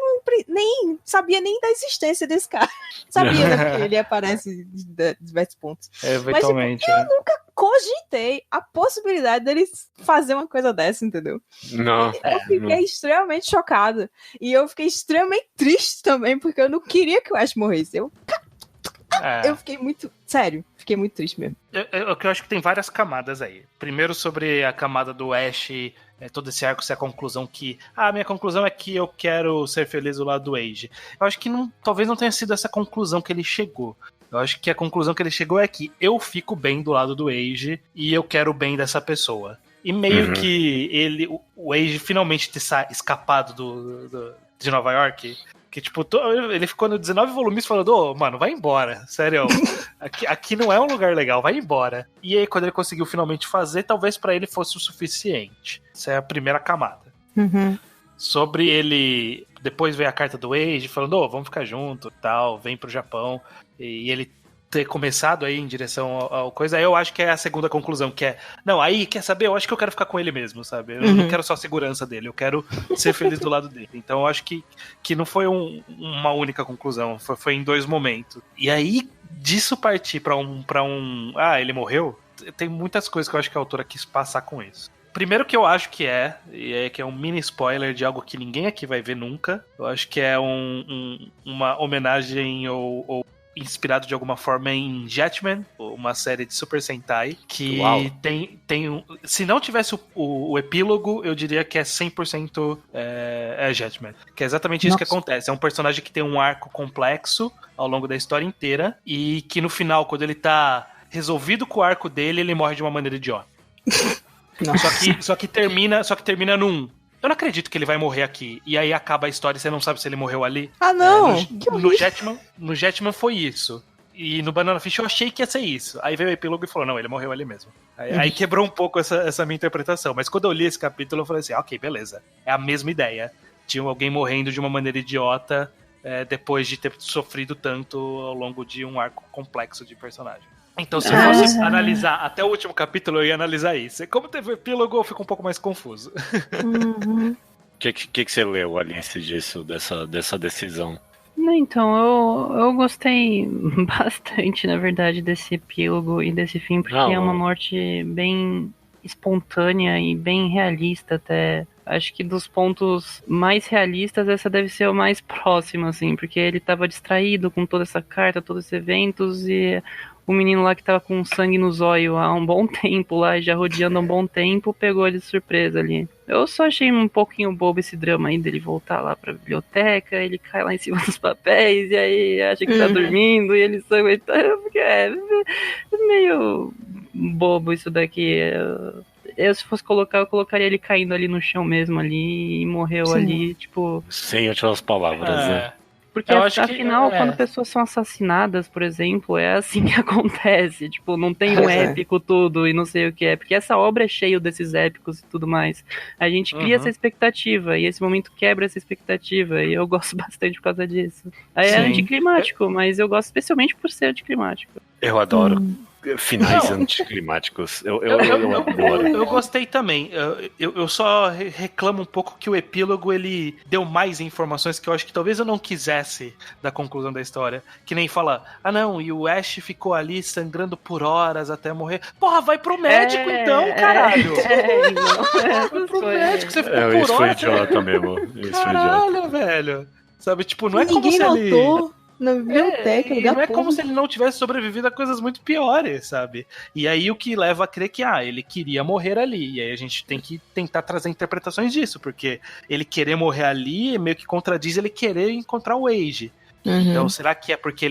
nem sabia nem da existência desse cara. Sabia, né, porque ele aparece de diversos pontos. Eventualmente. Mas, tipo, eu nunca cogitei a possibilidade deles fazer uma coisa dessa, entendeu? Não. Eu fiquei extremamente chocada. E eu fiquei extremamente triste também, porque eu não queria que o Ash morresse. Eu fiquei muito... Sério, fiquei muito triste mesmo. Eu acho que tem várias camadas aí. Primeiro sobre a camada do Ash, todo esse arco ser a conclusão que... a minha conclusão é que eu quero ser feliz do lado do Eiji. Eu acho que talvez não tenha sido essa conclusão que ele chegou. Eu acho que a conclusão que ele chegou é que eu fico bem do lado do Eiji e eu quero o bem dessa pessoa. E meio que o Eiji finalmente ter escapado de Nova York... Que, tipo, ele ficou no 19 volumes falando, mano, vai embora, sério, aqui não é um lugar legal, vai embora. E aí, quando ele conseguiu finalmente fazer, talvez pra ele fosse o suficiente. Essa é a primeira camada. Sobre ele, depois veio a carta do Eiji, falando, vamos ficar junto, tal, vem pro Japão, e ele ter começado aí em direção ao coisa, aí eu acho que é a segunda conclusão, que é, não, aí, quer saber, eu acho que eu quero ficar com ele mesmo, sabe? Eu não quero só a segurança dele, eu quero ser feliz do lado dele. Então eu acho que não foi uma única conclusão, foi em 2 momentos. E aí, disso partir pra um ele morreu, tem muitas coisas que eu acho que a autora quis passar com isso. Primeiro que eu acho que que é um mini spoiler de algo que ninguém aqui vai ver nunca, eu acho que é uma homenagem ou inspirado de alguma forma em Jetman, uma série de Super Sentai, que tem se não tivesse o epílogo, eu diria que é 100% Jetman. Que é exatamente isso que acontece. É um personagem que tem um arco complexo ao longo da história inteira e que no final, quando ele tá resolvido com o arco dele, ele morre de uma maneira idiota. Só que termina num... Eu não acredito que ele vai morrer aqui. E aí acaba a história e você não sabe se ele morreu ali. Ah, não! No Jetman foi isso. E no Banana Fish eu achei que ia ser isso. Aí veio o epílogo e falou, não, ele morreu ali mesmo. Aí quebrou um pouco essa minha interpretação. Mas quando eu li esse capítulo, eu falei assim, ok, beleza. É a mesma ideia. Tinha alguém morrendo de uma maneira idiota depois de ter sofrido tanto ao longo de um arco complexo de personagem. Então, se eu fosse analisar até o último capítulo, eu ia analisar isso. E como teve epílogo, eu fico um pouco mais confuso. O que você leu, Alice, disso, dessa decisão? Então, eu gostei bastante, na verdade, desse epílogo e desse fim, porque é uma morte bem espontânea e bem realista até. Acho que dos pontos mais realistas, essa deve ser o mais próximo, assim, porque ele tava distraído com toda essa carta, todos esses eventos, e o menino lá que tava com sangue no zóio há um bom tempo lá, já rodeando há um bom tempo, pegou ele de surpresa ali. Eu só achei um pouquinho bobo esse drama aí dele voltar lá pra biblioteca, ele cai lá em cima dos papéis, e aí acha que tá dormindo, e ele sangue... Porque é meio bobo isso daqui. Eu, se fosse colocar, eu colocaria ele caindo ali no chão mesmo ali, e morreu ali, tipo... Sem outras palavras, né? Porque, afinal, quando pessoas são assassinadas, por exemplo, é assim que acontece. Tipo, não tem um épico tudo e não sei o que é. Porque essa obra é cheia desses épicos e tudo mais. A gente cria essa expectativa e esse momento quebra essa expectativa. E eu gosto bastante por causa disso. Aí é anticlimático, mas eu gosto especialmente por ser anticlimático. Eu adoro. finais anticlimáticos. Eu adoro. Eu gostei também. Eu só reclamo um pouco que o epílogo ele deu mais informações que eu acho que talvez eu não quisesse da conclusão da história. Que nem fala, não, e o Ash ficou ali sangrando por horas até morrer. Porra, vai pro médico então, caralho! Vai pro médico, você ficou por horas. Isso foi idiota mesmo. Caralho, velho. Sabe, tipo, não é como Ninguém se ele... notou. Na biblioteca, não é como se ele não tivesse sobrevivido a coisas muito piores, sabe? E aí o que leva a crer que, ele queria morrer ali. E aí a gente tem que tentar trazer interpretações disso, porque ele querer morrer ali meio que contradiz ele querer encontrar o Age. Então, será que é porque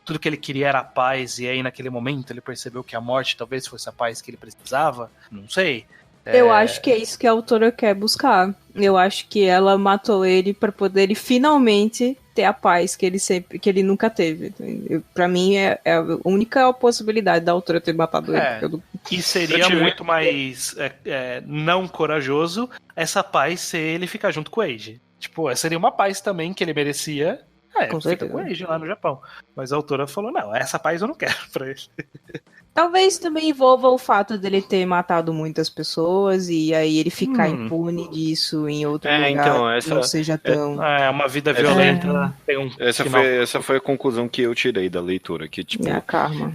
tudo que ele queria era a paz, e aí naquele momento ele percebeu que a morte talvez fosse a paz que ele precisava? Não sei. Eu acho que é isso que a autora quer buscar. Eu acho que ela matou ele para poder ele finalmente ter a paz que ele nunca teve. Pra mim é a única possibilidade da autora ter matado ele. E seria muito mais não corajoso essa paz ser ele ficar junto com o Age. Tipo, seria uma paz também que ele merecia. Fica com o Age lá no Japão. Mas a autora falou, não, essa paz eu não quero pra ele. Talvez também envolva o fato dele ter matado muitas pessoas e aí ele ficar impune disso em outro lugar, então, não seja tão... uma vida violenta. Tem essa foi a conclusão que eu tirei da leitura, que tipo... a karma.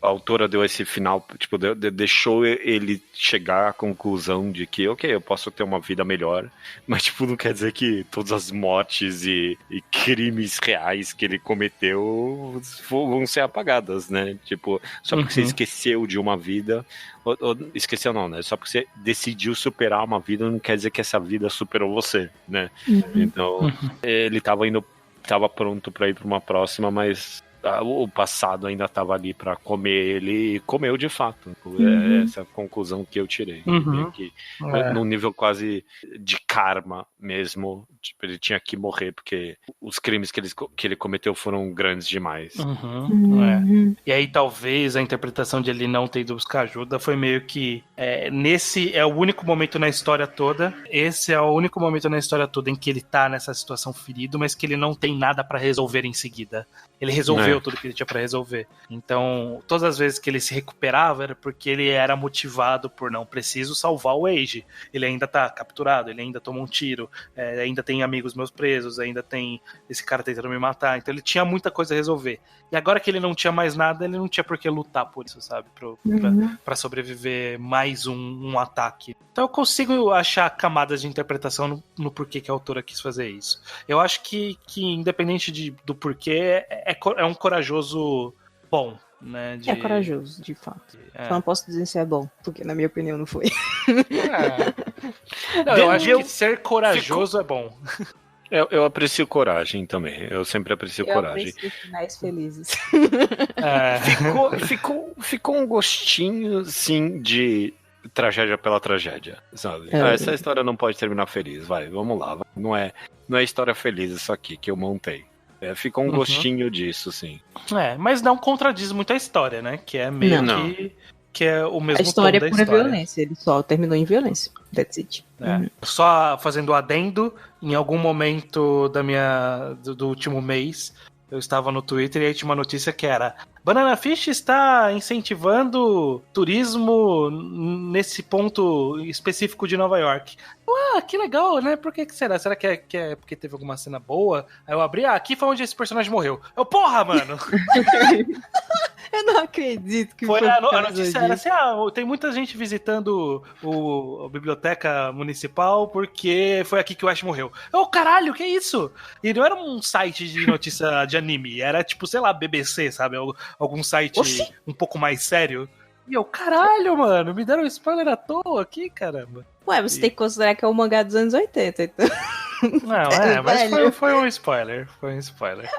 A autora deu esse final, tipo, deixou ele chegar à conclusão de que, ok, eu posso ter uma vida melhor, mas tipo, não quer dizer que todas as mortes e crimes reais que ele cometeu vão ser apagadas, né? Tipo, só porque você esqueceu de uma vida, ou esqueceu não, né? Só porque você decidiu superar uma vida, não quer dizer que essa vida superou você, né? Então, ele tava pronto pra ir pra uma próxima, mas o passado ainda estava ali para comer ele e comeu de fato. Essa é a conclusão que eu tirei. Que, num nível quase de karma mesmo, tipo, ele tinha que morrer porque os crimes que ele cometeu foram grandes demais. E aí talvez a interpretação de ele não ter ido buscar ajuda foi meio que nesse é o único momento na história toda, esse é o único momento na história toda em que ele tá nessa situação ferido, mas que ele não tem nada para resolver em seguida. Ele resolveu tudo que ele tinha pra resolver. Então, todas as vezes que ele se recuperava era porque ele era motivado por não preciso salvar o Age. Ele ainda tá capturado, ele ainda tomou um tiro, ainda tem amigos meus presos, ainda tem esse cara tentando me matar. Então ele tinha muita coisa a resolver. E agora que ele não tinha mais nada, ele não tinha por que lutar por isso, sabe? Pra sobreviver mais um ataque. Então eu consigo achar camadas de interpretação no porquê que a autora quis fazer isso. Eu acho que independente do porquê, é um corajoso bom, né? É corajoso, de fato. Só não posso dizer se é bom, porque na minha opinião não foi. Não, eu acho que ser corajoso é bom. Eu aprecio coragem também. Eu sempre aprecio coragem. Eu aprecio finais felizes. Ficou um gostinho, sim, de tragédia pela tragédia, sabe? Essa história não pode terminar feliz, vamos lá. Não é história feliz isso aqui que eu montei. Ficou um gostinho disso, sim. Mas não contradiz muito a história, né? Que é meio que é o mesmo a história tom da pura história. Violência, ele só terminou em violência. That's it. Só fazendo adendo, em algum momento do último mês, eu estava no Twitter e aí tinha uma notícia que era: Banana Fish está incentivando turismo nesse ponto específico de Nova York. Que legal, né? Por que será? Será que é porque teve alguma cena boa? Aí eu abri, aqui foi onde esse personagem morreu. Porra, mano! Eu não acredito que foi a notícia era assim, tem muita gente visitando a biblioteca municipal porque foi aqui que o Ash morreu. Caralho, que isso? E não era um site de notícia de anime, era tipo, sei lá, BBC, sabe? Algum site um pouco mais sério. E caralho, mano, me deram um spoiler à toa aqui, caramba. Você tem que considerar que é o mangá dos anos 80, então... Não, mas foi um spoiler. Foi um spoiler.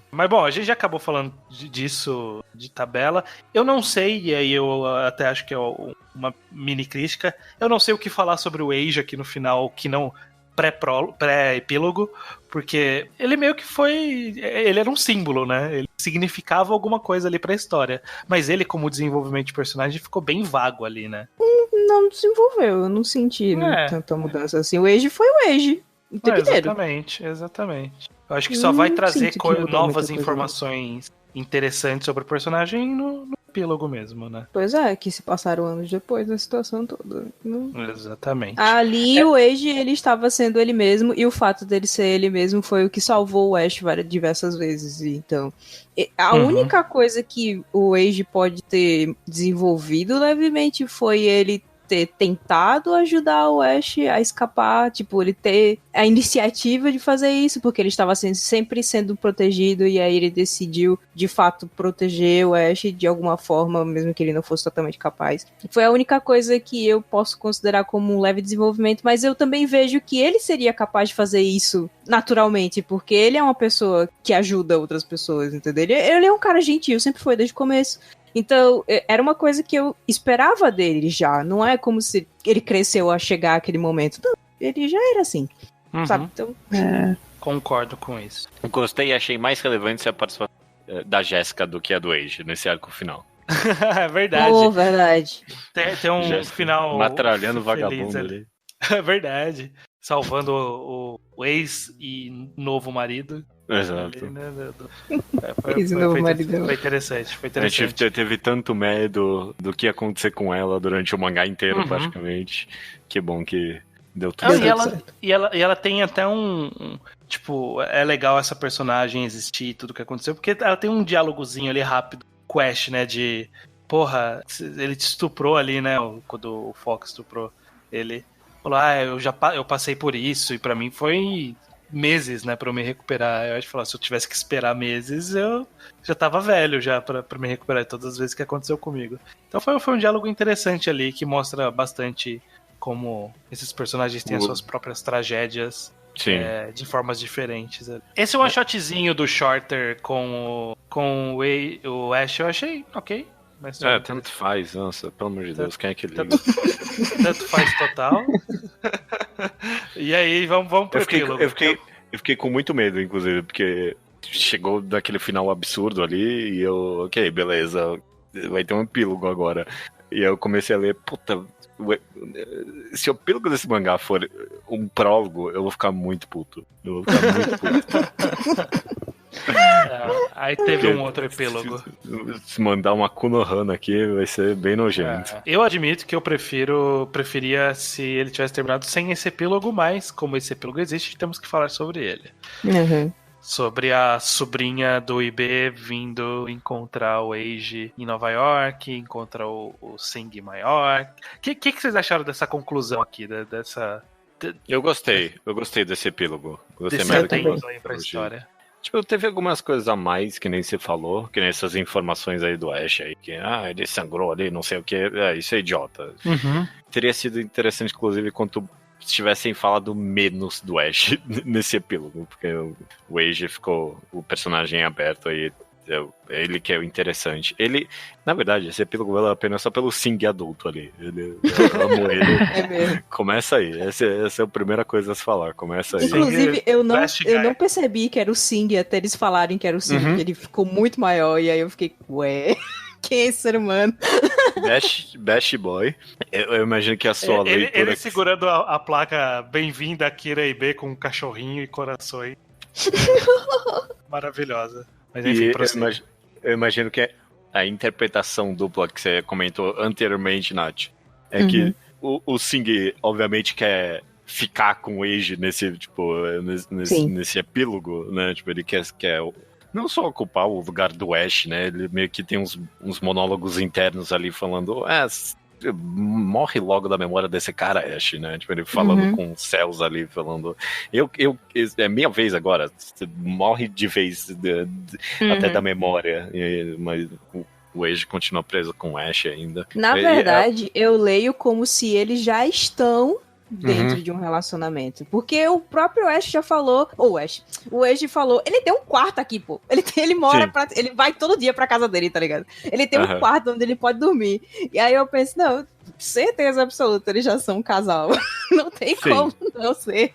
Mas bom, a gente já acabou falando disso, de tabela. Eu não sei, e aí eu até acho que é uma mini crítica, eu não sei o que falar sobre o Age aqui no final, que não pré-epílogo, porque ele meio que ele era um símbolo, né? Ele significava alguma coisa ali pra história. Mas ele, como desenvolvimento de personagem, ficou bem vago ali, né? Não desenvolveu, eu não senti tanta mudança assim. O Age foi o Age o tempo inteiro. Exatamente. Eu acho que só vai trazer novas informações interessante sobre o personagem no epílogo mesmo, né? Pois é, que se passaram anos depois da situação toda. Exatamente. Ali o Age, ele estava sendo ele mesmo, e o fato dele ser ele mesmo foi o que salvou o Ash diversas vezes. Então, a única coisa que o Age pode ter desenvolvido levemente foi ele ter tentado ajudar o Ash a escapar, tipo, ele ter a iniciativa de fazer isso, porque ele estava sempre sendo protegido, e aí ele decidiu, de fato, proteger o Ash de alguma forma, mesmo que ele não fosse totalmente capaz. Foi a única coisa que eu posso considerar como um leve desenvolvimento, mas eu também vejo que ele seria capaz de fazer isso naturalmente, porque ele é uma pessoa que ajuda outras pessoas, entendeu? Ele é um cara gentil, sempre foi desde o começo. Então, era uma coisa que eu esperava dele já. Não é como se ele cresceu a chegar àquele momento. Não, ele já era assim, sabe? Então, Concordo com isso. Eu gostei e achei mais relevante a participação da Jéssica do que a do Age nesse arco final. É verdade. Verdade. Tem um Jéssica, final matralhando feliz vagabundo ali. É verdade. Salvando o ex e novo marido. Exato. Foi interessante. A gente teve tanto medo do que ia acontecer com ela durante o mangá inteiro, praticamente. Que bom que deu tudo certo. E ela tem até tipo, é legal essa personagem existir e tudo que aconteceu, porque ela tem um diálogozinho ali rápido com o Ash, né? De, porra, ele te estuprou ali, né? Quando o Fox estuprou ele. Falou, eu passei por isso, e pra mim foi meses, né, pra eu me recuperar. Eu acho que falou, se eu tivesse que esperar meses, eu já tava velho já pra me recuperar de todas as vezes que aconteceu comigo. Então foi um diálogo interessante ali, que mostra bastante como esses personagens têm as suas próprias tragédias de formas diferentes. Esse one shotzinho do Shorter com o Ash eu achei ok. Mas tanto faz, nossa, pelo amor de Deus, quem é que liga? Tanto faz total. E aí, vamos pro epílogo. Eu fiquei com muito medo, inclusive, porque chegou daquele final absurdo ali e eu, ok, beleza, vai ter um epílogo agora. E aí eu comecei a ler, puta, se o epílogo desse mangá for um prólogo, eu vou ficar muito puto. Aí teve um outro epílogo. Se mandar uma Konohana aqui, vai ser bem nojento. Eu admito que eu preferia se ele tivesse terminado sem esse epílogo, mas como esse epílogo existe, temos que falar sobre ele. Sobre a sobrinha do IB vindo encontrar o Eiji em Nova York, encontra o Sing maior. O que vocês acharam dessa conclusão aqui, dessa... Eu gostei desse epílogo. Gostei desse mais do aí pra história. Tipo, teve algumas coisas a mais que nem você falou, que nem essas informações aí do Ash aí, que ele sangrou ali, não sei o que, isso é idiota. Teria sido interessante, inclusive, quando tivessem falado menos do Ash nesse epílogo, porque o Age ficou o personagem aberto aí, ele que é o interessante. Ele, na verdade, esse epílogo vale a pena só pelo Sing adulto ali. Eu amo ele. É mesmo. Começa aí. Essa é a primeira coisa a se falar. Começa aí. Inclusive, eu não percebi que era o Sing até eles falarem que era o Sing. Ele ficou muito maior e aí eu fiquei, ué, quem é esse ser humano? Best Boy. Eu imagino que a sua leitura... Ele segurando a placa Bem-vinda Akira IB com um cachorrinho e corações. Maravilhosa. Mas enfim, eu imagino que a interpretação dupla que você comentou anteriormente, Nath, é que o Sing, obviamente, quer ficar com o Age nesse epílogo, né? Tipo, ele quer não só ocupar o lugar do Ash, né? Ele meio que tem uns monólogos internos ali falando, morre logo da memória desse cara, Ash, né? Tipo, ele falando com os céus ali, falando, é minha vez agora, morre de vez, até da memória, mas o Age continua preso com o Ash ainda. Na verdade, eu leio como se eles já estão dentro de um relacionamento. Porque o próprio Ash já falou, o Age falou, ele tem um quarto aqui, pô. Ele mora ele vai todo dia pra casa dele, tá ligado? Ele tem um quarto onde ele pode dormir. E aí eu penso, não, certeza absoluta, eles já são um casal. Não tem como não ser.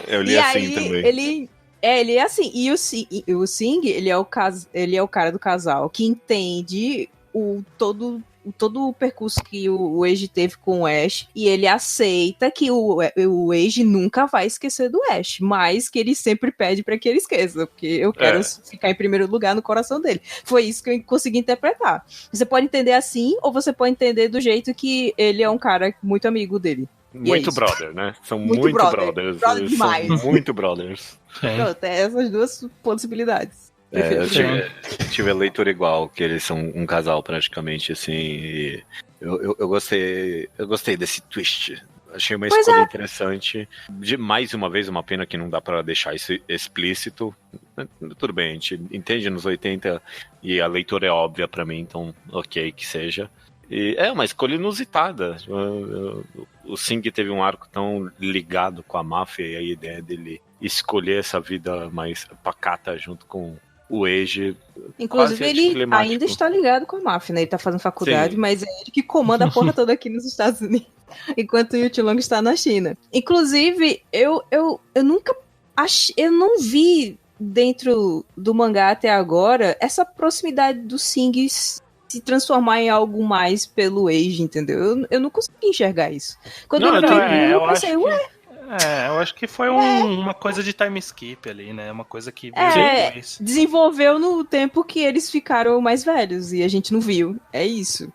Eu li assim também. Ele é assim. E o Sing, ele é o cara do casal que entende todo todo o percurso que o Eiji teve com o Ash, e ele aceita que o Eiji nunca vai esquecer do Ash, mas que ele sempre pede pra que ele esqueça, porque eu quero ficar em primeiro lugar no coração dele. Foi isso que eu consegui interpretar. Você pode entender assim, ou você pode entender do jeito que ele é um cara muito amigo dele. Muito brother, né? São muito brothers. Brother demais. São muito brothers. Pronto, é essas duas possibilidades. Eu tive a leitura igual, que eles são um casal praticamente, assim, e eu gostei desse twist. Achei uma escolha interessante. Mais uma vez, uma pena que não dá pra deixar isso explícito. Tudo bem, a gente entende nos 80 e a leitura é óbvia pra mim, então ok que seja. E é uma escolha inusitada. O Singh teve um arco tão ligado com a máfia e a ideia dele escolher essa vida mais pacata junto com o Eiji. Inclusive, ele ainda está ligado com a máfia, né? Ele tá fazendo faculdade, sim, mas é ele que comanda a porra toda aqui nos Estados Unidos, enquanto o Yuchilong está na China. Inclusive, eu nunca eu não vi dentro do mangá até agora essa proximidade do Singh se transformar em algo mais pelo Eiji, entendeu? Eu não consegui enxergar isso. Quando eu vi, eu pensei, eu acho que foi uma coisa de time skip ali, né? Uma coisa que desenvolveu no tempo que eles ficaram mais velhos e a gente não viu. É isso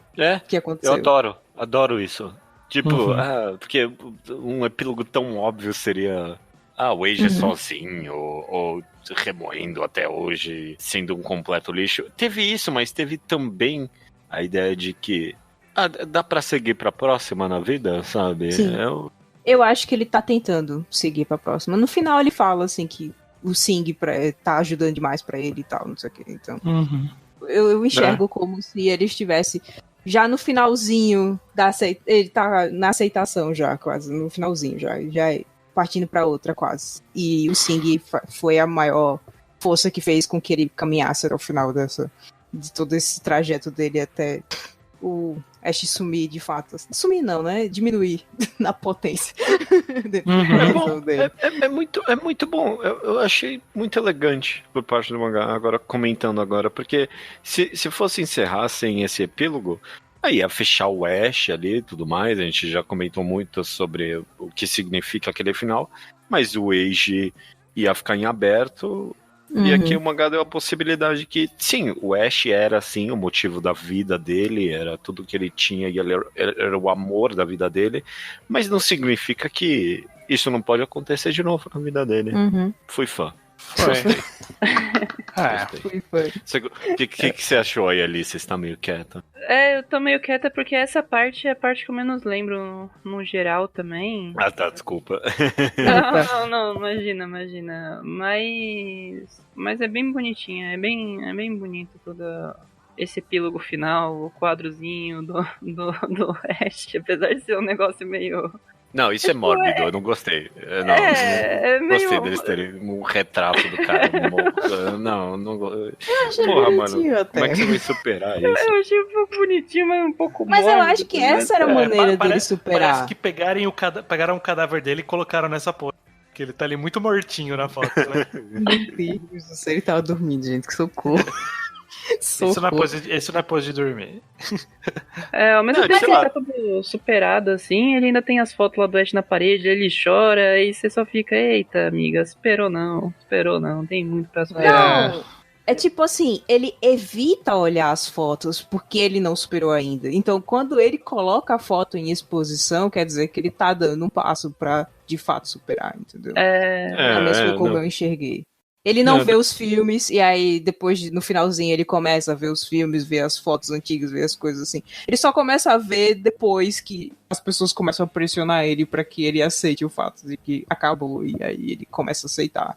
que aconteceu. Eu adoro isso. Tipo, porque um epílogo tão óbvio seria o Eiji sozinho, ou remoendo até hoje, sendo um completo lixo. Teve isso, mas teve também a ideia de que dá pra seguir pra próxima na vida, sabe? Sim. Eu acho que ele tá tentando seguir pra próxima. No final ele fala, assim, que o Singh tá ajudando demais pra ele e tal, não sei o que. Então, eu enxergo como se ele estivesse já no finalzinho ele tá na aceitação já, quase, no finalzinho já partindo pra outra, quase. E o Singh foi a maior força que fez com que ele caminhasse ao final de todo esse trajeto dele até o Ash sumir, de fato. Sumir não, né? Diminuir na potência. É muito bom. Eu achei muito elegante por parte do mangá, comentando agora, porque se fosse encerrar sem esse epílogo, aí ia fechar o Ash ali e tudo mais, a gente já comentou muito sobre o que significa aquele final, mas o Eiji ia ficar em aberto. E aqui o mangá deu a possibilidade que, sim, o Ash era, sim, o motivo da vida dele, era tudo que ele tinha e ele era o amor da vida dele, mas não significa que isso não pode acontecer de novo na vida dele. Fui fã. O que você achou aí, Alice? Você está meio quieta? Eu tô meio quieta porque essa parte é a parte que eu menos lembro no geral também. Tá, desculpa. Não, imagina. Mas é bem bonitinha, é bem bonito todo esse epílogo final, o quadrozinho do Ash, apesar de ser um negócio meio... Não, isso é mórbido, eu não gostei. Não gostei deles terem um retrato do cara. Não. Porra, mano, até. como é que você vai superar isso? Eu achei um pouco bonitinho, mas um pouco Mas mórbido, eu acho que essa era a maneira dele superar. Parece que pegaram o cadáver dele e colocaram nessa porra. Que ele tá ali muito mortinho na foto, né? Meu Deus do céu, ele tava dormindo, gente, que socorro. Isso não é pose de dormir. Ao mesmo tempo que ele tá todo superado assim, ele ainda tem as fotos lá do Ash na parede, ele chora e você só fica, eita, amiga, superou não, tem muito pra superar. Não, é tipo assim, ele evita olhar as fotos porque ele não superou ainda. Então, quando ele coloca a foto em exposição, quer dizer que ele tá dando um passo pra, de fato, superar, entendeu? Como eu enxerguei. Ele não vê os filmes, e aí depois, no finalzinho, ele começa a ver os filmes, ver as fotos antigas, ver as coisas assim. Ele só começa a ver depois que as pessoas começam a pressionar ele pra que ele aceite o fato de que acabou, e aí ele começa a aceitar.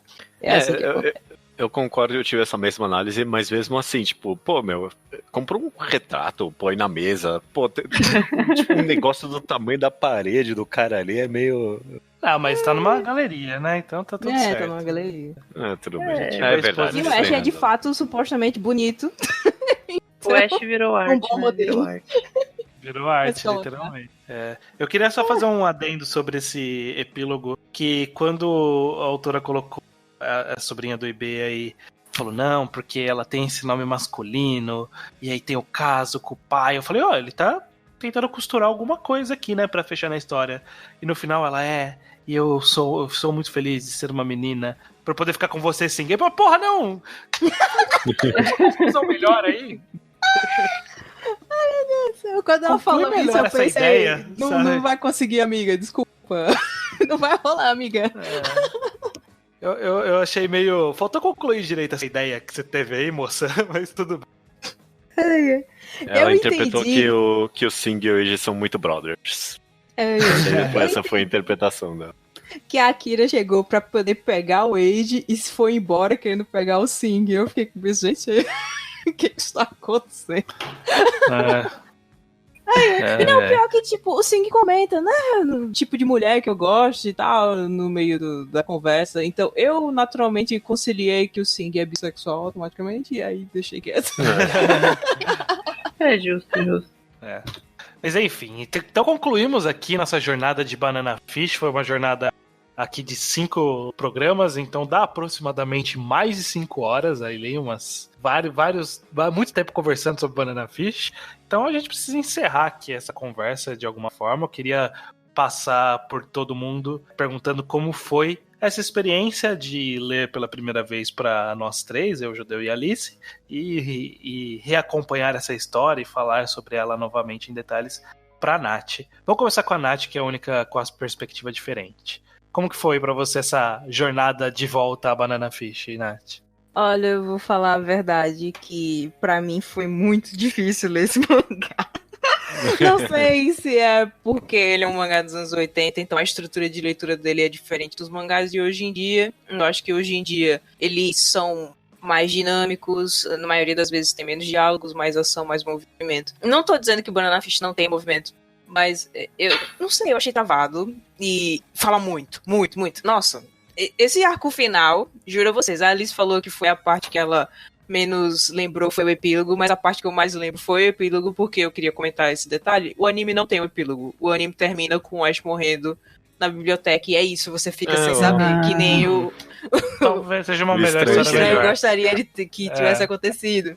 Eu concordo, eu tive essa mesma análise, mas mesmo assim, tipo, compra um retrato, põe na mesa, tipo, um negócio do tamanho da parede do cara ali é meio... Mas tá numa galeria, né? Então tá tudo certo. Tá numa galeria. Tudo bem. É verdade. E o Ash é de fato supostamente bonito. O Ash virou arte. Virou arte, literalmente. Eu queria só fazer um adendo sobre esse epílogo, que quando a autora colocou a sobrinha do eBay aí falou, não, porque ela tem esse nome masculino, e aí tem o caso com o pai. Eu falei, ele tá tentando costurar alguma coisa aqui, né, pra fechar na história. E no final ela e eu sou muito feliz de ser uma menina, pra eu poder ficar com você sim. E eu, porra, não! São melhor aí? Ai, meu Deus, quando ela falou isso, eu pensei, ideia, não vai conseguir, amiga, desculpa. Não vai rolar, amiga. Eu achei meio... Faltou concluir direito essa ideia que você teve aí, moça, mas tudo bem. Ela interpretou que o Sing e o Eiji são muito brothers. Essa foi a interpretação dela. Que a Akira chegou pra poder pegar o Eiji e se foi embora querendo pegar o Sing. Eu fiquei com isso, gente, o que está acontecendo? Não, pior que, tipo, o Sing comenta, né, no tipo de mulher que eu gosto e tal, no meio da conversa. Então, eu naturalmente conciliei que o Sing é bissexual automaticamente, e aí deixei quieto. É justo. Mas enfim, então concluímos aqui nossa jornada de Banana Fish. Foi uma jornada aqui de 5 programas, então dá aproximadamente mais de 5 horas, aí muito tempo conversando sobre Banana Fish. Então a gente precisa encerrar aqui essa conversa de alguma forma. Eu queria passar por todo mundo perguntando como foi essa experiência de ler pela primeira vez para nós três, eu, Judeu e Alice, e reacompanhar essa história e falar sobre ela novamente em detalhes para a Nath. Vamos começar com a Nath, que é a única com a perspectiva diferente. Como que foi pra você essa jornada de volta a Banana Fish, Nath? Olha, eu vou falar a verdade que pra mim foi muito difícil ler esse mangá. Não sei se é porque ele é um mangá dos anos 80, então a estrutura de leitura dele é diferente dos mangás de hoje em dia. Eu acho que hoje em dia eles são mais dinâmicos, na maioria das vezes tem menos diálogos, mais ação, mais movimento. Não tô dizendo que o Banana Fish não tem movimento, mas eu não sei, eu achei travado e fala muito. Nossa, esse arco final, juro a vocês, a Alice falou que foi a parte que ela menos lembrou, foi o epílogo, mas a parte que eu mais lembro foi o epílogo, porque eu queria comentar esse detalhe. O anime não tem um epílogo, o anime termina com o Ash morrendo na biblioteca, e é isso, você fica sem saber, que nem o... Talvez seja uma melhor história. Eu gostaria de que tivesse acontecido.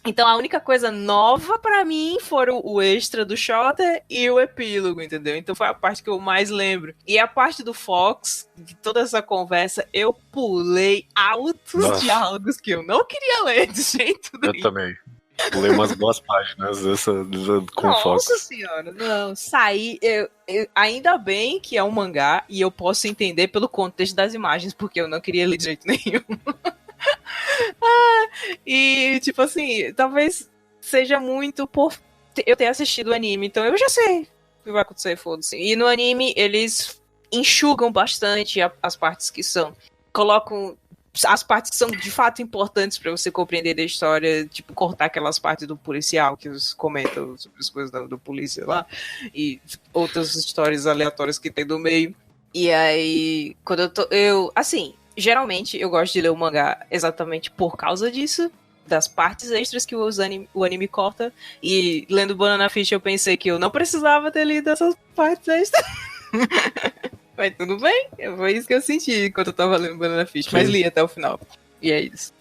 Então a única coisa nova pra mim foram o extra do Shota e o epílogo, entendeu? Então foi a parte que eu mais lembro. E a parte do Fox, de toda essa conversa, eu pulei altos diálogos que eu não queria ler de jeito nenhum. Eu também. Pulei umas boas páginas dessa com o Fox. Nossa senhora, não. Saí. Ainda bem que é um mangá e eu posso entender pelo contexto das imagens, porque eu não queria ler de jeito nenhum. E tipo assim, talvez seja muito por eu ter assistido o anime, então eu já sei o que vai acontecer, foda-se. E no anime eles enxugam bastante as partes que são, colocam as partes que são de fato importantes pra você compreender a história, tipo cortar aquelas partes do policial que os comentam sobre as coisas do polícia lá e outras histórias aleatórias que tem do meio. E aí quando assim, geralmente eu gosto de ler o mangá exatamente por causa disso, das partes extras que o anime corta. E lendo Banana Fish eu pensei que eu não precisava ter lido essas partes extras. Mas tudo bem, foi isso que eu senti enquanto eu tava lendo Banana Fish. Sim. Mas li até o final. E é isso.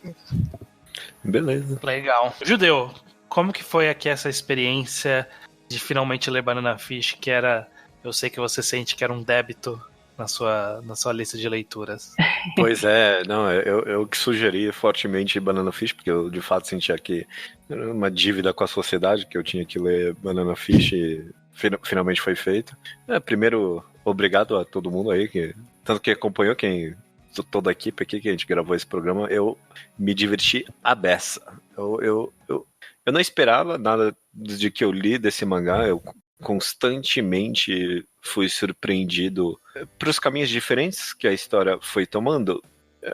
Beleza. Legal. Judeu, como que foi aqui essa experiência de finalmente ler Banana Fish, que era... Eu sei que você sente que era um débito na sua lista de leituras. Pois é, não, eu que sugeri fortemente Banana Fish, porque eu de fato sentia que era uma dívida com a sociedade, que eu tinha que ler Banana Fish e finalmente foi feito. Primeiro, obrigado a todo mundo aí, tanto que acompanhou, toda a equipe aqui que a gente gravou esse programa, eu me diverti a beça. Eu não esperava nada de que eu li desse mangá, eu constantemente fui surpreendido pelos caminhos diferentes que a história foi tomando.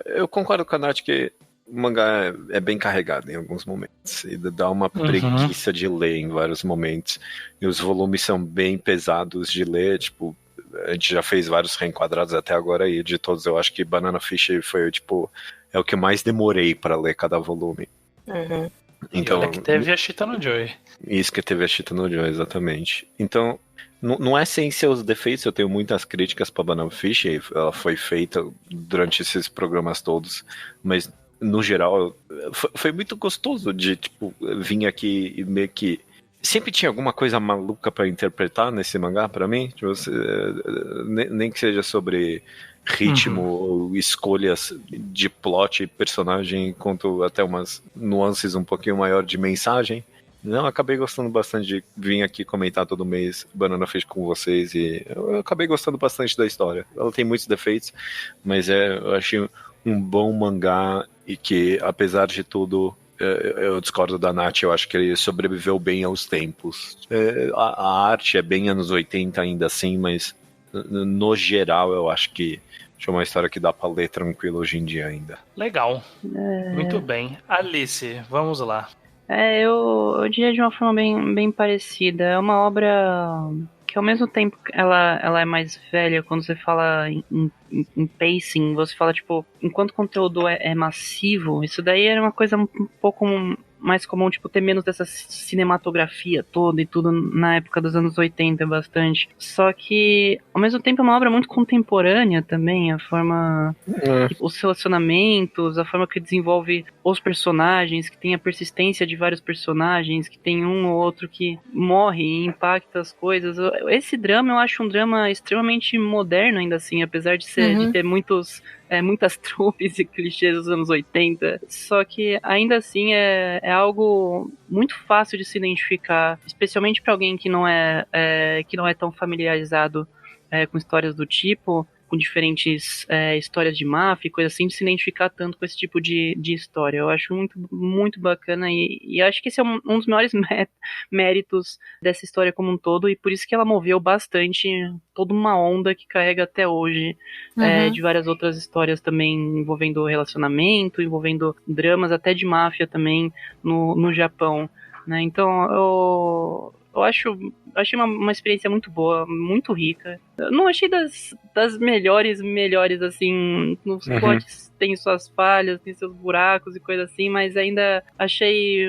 Eu concordo com a Nath que o mangá é bem carregado em alguns momentos e dá uma preguiça de ler em vários momentos, e os volumes são bem pesados de ler, tipo, a gente já fez vários reenquadrados até agora e de todos eu acho que Banana Fish foi, tipo, é o que eu mais demorei para ler cada volume. Então, e olha que teve a Chita no Joy. Isso, que teve a Chita no Joy, exatamente. Então, não é sem seus defeitos, eu tenho muitas críticas para Banana Fish, ela foi feita durante esses programas todos, mas no geral, foi muito gostoso de, tipo, vir aqui e meio que... Sempre tinha alguma coisa maluca pra interpretar nesse mangá, pra mim. Tipo, nem que seja sobre ritmo ou escolhas de plot e personagem, quanto até umas nuances um pouquinho maior de mensagem. Não, acabei gostando bastante de vir aqui comentar todo mês Banana Fish com vocês, e eu acabei gostando bastante da história. Ela tem muitos defeitos, mas eu achei um bom mangá e que, apesar de tudo, eu discordo da Nath, eu acho que ele sobreviveu bem aos tempos. A arte é bem anos 80 ainda assim, mas no geral eu acho que é uma história que dá pra ler tranquilo hoje em dia ainda. Legal. Muito bem. Alice, vamos lá. Eu diria de uma forma bem parecida. É uma obra que ao mesmo tempo ela é mais velha. Quando você fala em pacing, você fala, tipo, enquanto o conteúdo é massivo, isso daí era uma coisa um pouco mais comum, tipo, ter menos dessa cinematografia toda e tudo na época dos anos 80 bastante. Só que, ao mesmo tempo, é uma obra muito contemporânea também, a forma, os relacionamentos, a forma que desenvolve os personagens, que tem a persistência de vários personagens, que tem um ou outro que morre e impacta as coisas. Esse drama, eu acho um drama extremamente moderno ainda assim, apesar de ter muitas tropes e clichês dos anos 80, só que ainda assim é algo muito fácil de se identificar, especialmente para alguém que não é tão familiarizado com histórias do tipo, com diferentes histórias de máfia e coisa assim, de se identificar tanto com esse tipo de história. Eu acho muito, muito bacana e acho que esse é um dos maiores méritos dessa história como um todo, e por isso que ela moveu bastante toda uma onda que carrega até hoje de várias outras histórias também envolvendo relacionamento, envolvendo dramas até de máfia também no Japão, né? Então eu achei uma experiência muito boa, muito rica. Eu não achei das melhores, assim, nos plots tem suas falhas, tem seus buracos e coisa assim, mas ainda achei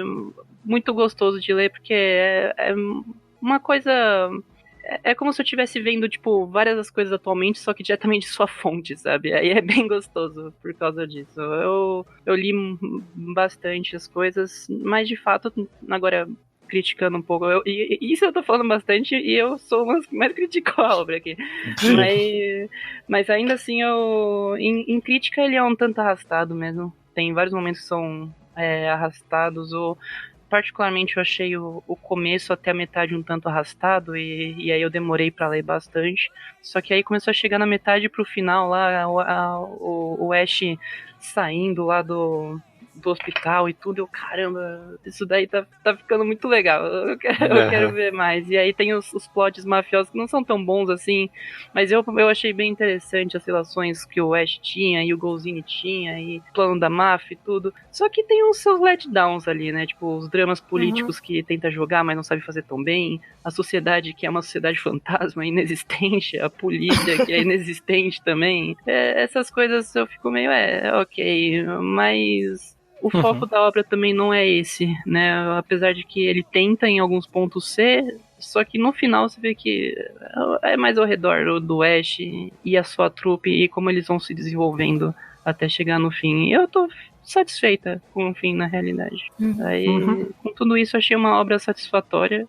muito gostoso de ler, porque é uma coisa... É como se eu estivesse vendo, tipo, várias das coisas atualmente, só que diretamente de sua fonte, sabe? Aí é bem gostoso por causa disso. Eu li bastante as coisas, mas de fato, agora... criticando um pouco, isso eu tô falando bastante e eu sou uma que mais criticou a obra aqui, mas ainda assim em crítica ele é um tanto arrastado mesmo, tem vários momentos que são arrastados, ou particularmente eu achei o começo até a metade um tanto arrastado, e aí eu demorei pra ler bastante, só que aí começou a chegar na metade pro final lá, o Ash saindo lá do hospital e tudo, eu, caramba, isso daí tá ficando muito legal, eu quero ver mais. E aí tem os plots mafiosos que não são tão bons assim, mas eu achei bem interessante as relações que o Ash tinha e o Golzini tinha, e o plano da máfia e tudo, só que tem os seus letdowns ali, né, tipo, os dramas políticos que tenta jogar, mas não sabe fazer tão bem, a sociedade que é uma sociedade fantasma, inexistente, a polícia que é inexistente também, essas coisas eu fico meio, ok, mas... O foco da obra também não é esse, né? Apesar de que ele tenta em alguns pontos ser, só que no final você vê que é mais ao redor do Ash e a sua trupe e como eles vão se desenvolvendo até chegar no fim. Eu tô satisfeita com o fim, na realidade. Aí, com tudo isso, achei uma obra satisfatória.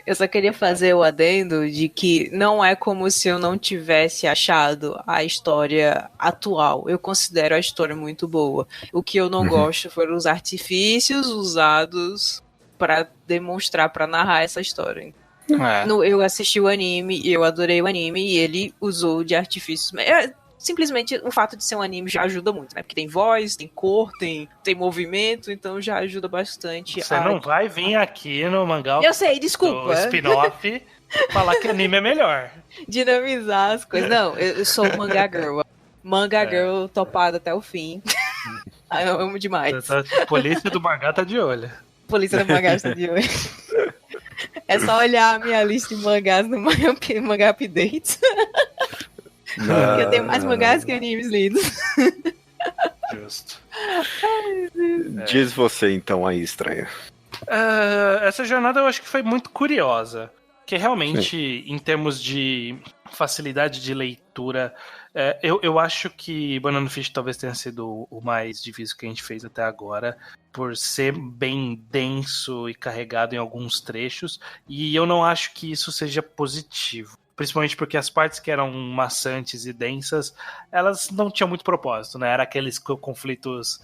Eu só queria fazer o adendo de que não é como se eu não tivesse achado a história atual. Eu considero a história muito boa. O que eu não gosto foram os artifícios usados para demonstrar, para narrar essa história. Eu assisti o anime e eu adorei o anime, e ele usou de artifícios... Simplesmente o fato de ser um anime já ajuda muito, né? Porque tem voz, tem cor, tem movimento, então já ajuda bastante. Você não vai vir aqui no mangá... Eu sei, desculpa. Spin-off falar que anime é melhor. Dinamizar as coisas. Não, eu sou manga girl. Manga girl topada até o fim. Eu amo demais. A polícia do mangá tá de olho. Polícia do mangá está de olho. É só olhar a minha lista de mangás no Manga Update. Eu tenho mais mangás que animes lidos. Justo. Diz você então aí, estranha. Essa jornada eu acho que foi muito curiosa. Que realmente, em termos de facilidade de leitura, Eu acho que Banana Fish talvez tenha sido o mais difícil que a gente fez até agora, por ser bem denso e carregado em alguns trechos, e eu não acho que isso seja positivo. Principalmente porque as partes que eram maçantes e densas, elas não tinham muito propósito, né? Era aqueles conflitos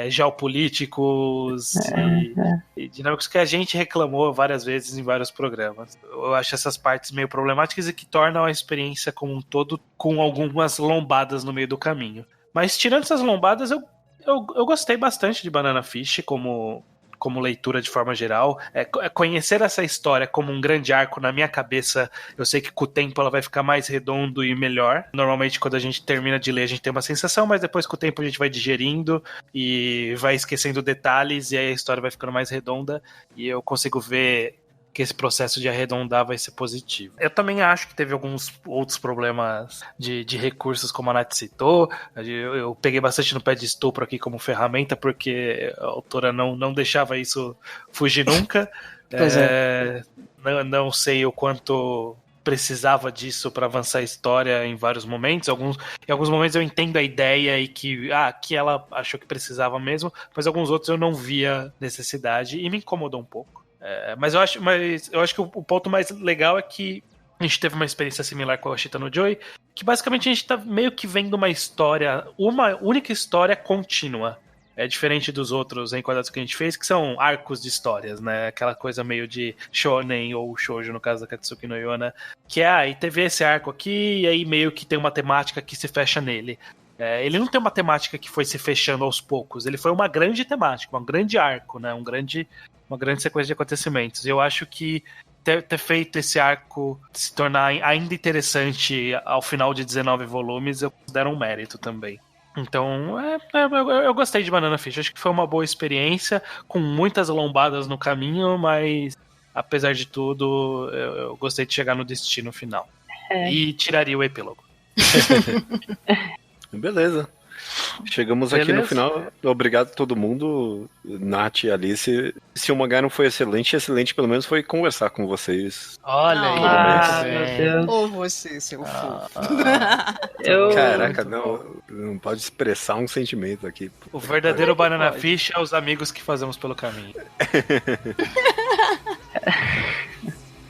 geopolíticos e dinâmicos que a gente reclamou várias vezes em vários programas. Eu acho essas partes meio problemáticas e que tornam a experiência como um todo com algumas lombadas no meio do caminho. Mas tirando essas lombadas, eu gostei bastante de Banana Fish como leitura de forma geral. Conhecer essa história como um grande arco, na minha cabeça, eu sei que com o tempo ela vai ficar mais redondo e melhor. Normalmente quando a gente termina de ler a gente tem uma sensação, mas depois com o tempo a gente vai digerindo e vai esquecendo detalhes e aí a história vai ficando mais redonda e eu consigo ver que esse processo de arredondar vai ser positivo. Eu também acho que teve alguns outros problemas de recursos, como a Nath citou. Eu peguei bastante no pé de estupro aqui como ferramenta, porque a autora não deixava isso fugir nunca. Não sei o quanto precisava disso para avançar a história em vários momentos. Em alguns momentos eu entendo a ideia e que ela achou que precisava mesmo, mas alguns outros eu não via necessidade e me incomodou um pouco. Mas eu acho que o ponto mais legal é que a gente teve uma experiência similar com a Ashita no Joy, que basicamente a gente tá meio que vendo uma única história contínua. É diferente dos outros enquadrados que a gente fez, que são arcos de histórias, né? Aquela coisa meio de shonen ou shoujo, no caso da Katsuki no Yona, que e teve esse arco aqui, e aí meio que tem uma temática que se fecha nele. Ele não tem uma temática que foi se fechando aos poucos, ele foi uma grande temática, um grande arco, né? Uma grande sequência de acontecimentos. Eu acho que ter feito esse arco se tornar ainda interessante ao final de 19 volumes, eu considero um mérito também. Então, eu gostei de Banana Fish. Acho que foi uma boa experiência, com muitas lombadas no caminho, mas apesar de tudo, eu gostei de chegar no destino final. E tiraria o epílogo. Beleza. Chegamos aqui no final. Obrigado a todo mundo, Nath e Alice. Se o mangá não foi excelente pelo menos foi conversar com vocês. Olha aí. Meu Deus. Ou você, seu fofo. Caraca, não pode expressar um sentimento aqui. O verdadeiro Banana Fish é os amigos que fazemos pelo caminho.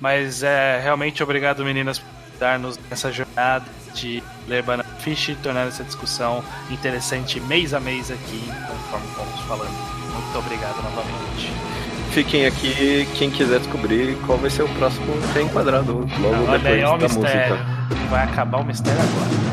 Mas realmente obrigado, meninas, por dar-nos essa jornada de ler Banana Fish e tornar essa discussão interessante mês a mês aqui, conforme fomos falando. Muito obrigado novamente. Fiquem aqui, quem quiser descobrir qual vai ser o próximo reenquadrado logo Olha depois aí, ó, da o mistério. música. Vai acabar o mistério agora.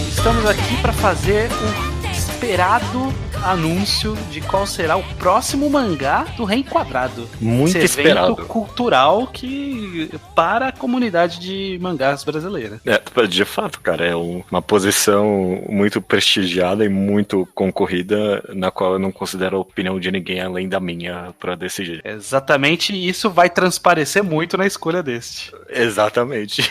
Estamos aqui para fazer o esperado anúncio de qual será o próximo mangá do Reenquadrado. Muito esse esperado. Evento cultural que para a comunidade de mangás brasileira. De fato, cara, é uma posição muito prestigiada e muito concorrida, na qual eu não considero a opinião de ninguém além da minha para decidir. Exatamente, e isso vai transparecer muito na escolha deste. Exatamente.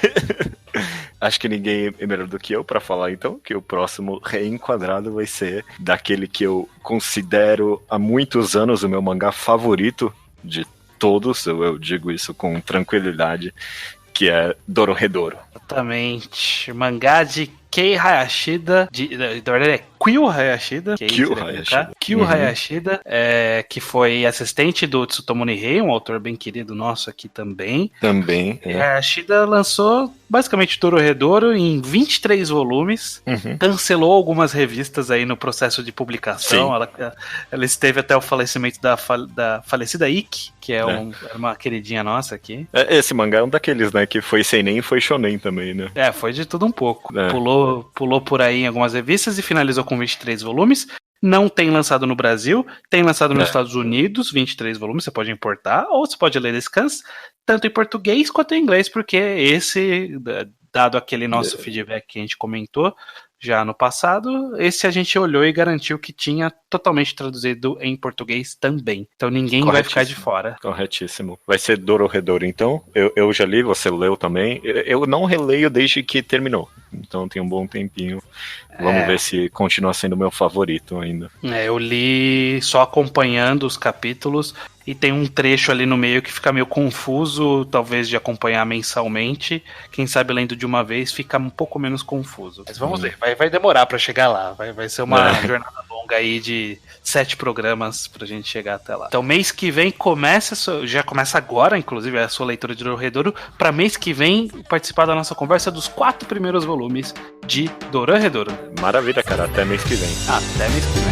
Acho que ninguém é melhor do que eu para falar, então, que o próximo Reenquadrado vai ser daquele que eu considero há muitos anos o meu mangá favorito de todos, eu digo isso com tranquilidade, que é Dorohedoro. Exatamente. Mangá de Kei Hayashida, na verdade é Kyu Hayashida. Kyu Hayashida, que foi assistente do Tsutomu Nihei, um autor bem querido nosso aqui também. Hayashida lançou basicamente Dorohedoro em 23 volumes, cancelou algumas revistas aí no processo de publicação. Ela esteve até o falecimento da falecida Ikki, que era uma queridinha nossa aqui. Esse mangá é um daqueles, né, que foi seinen e foi shonen também, né? Foi de tudo um pouco. Pulou por aí em algumas revistas e finalizou com 23 volumes. Não tem lançado no Brasil, tem lançado nos Estados Unidos, 23 volumes, você pode importar, ou você pode ler Descanse, tanto em português quanto em inglês, porque esse, dado aquele nosso feedback que a gente comentou, já no passado. Esse a gente olhou e garantiu que tinha totalmente traduzido em português também. Então ninguém vai ficar de fora. Corretíssimo. Vai ser Dororedoro, então. Eu já li, você leu também. Eu não releio desde que terminou. Então tem um bom tempinho. Vamos ver se continua sendo meu favorito ainda. Eu li só acompanhando os capítulos e tem um trecho ali no meio que fica meio confuso, talvez de acompanhar mensalmente. Quem sabe lendo de uma vez fica um pouco menos confuso. Mas vamos ver, vai demorar pra chegar lá. Vai ser uma jornada longa aí de 7 programas pra gente chegar até lá. Então mês que vem já começa agora, inclusive, a sua leitura de Dororedoro, pra mês que vem participar da nossa conversa dos 4 primeiros volumes de Dororedoro. Maravilha, cara. Até mês que vem. Até mês que vem.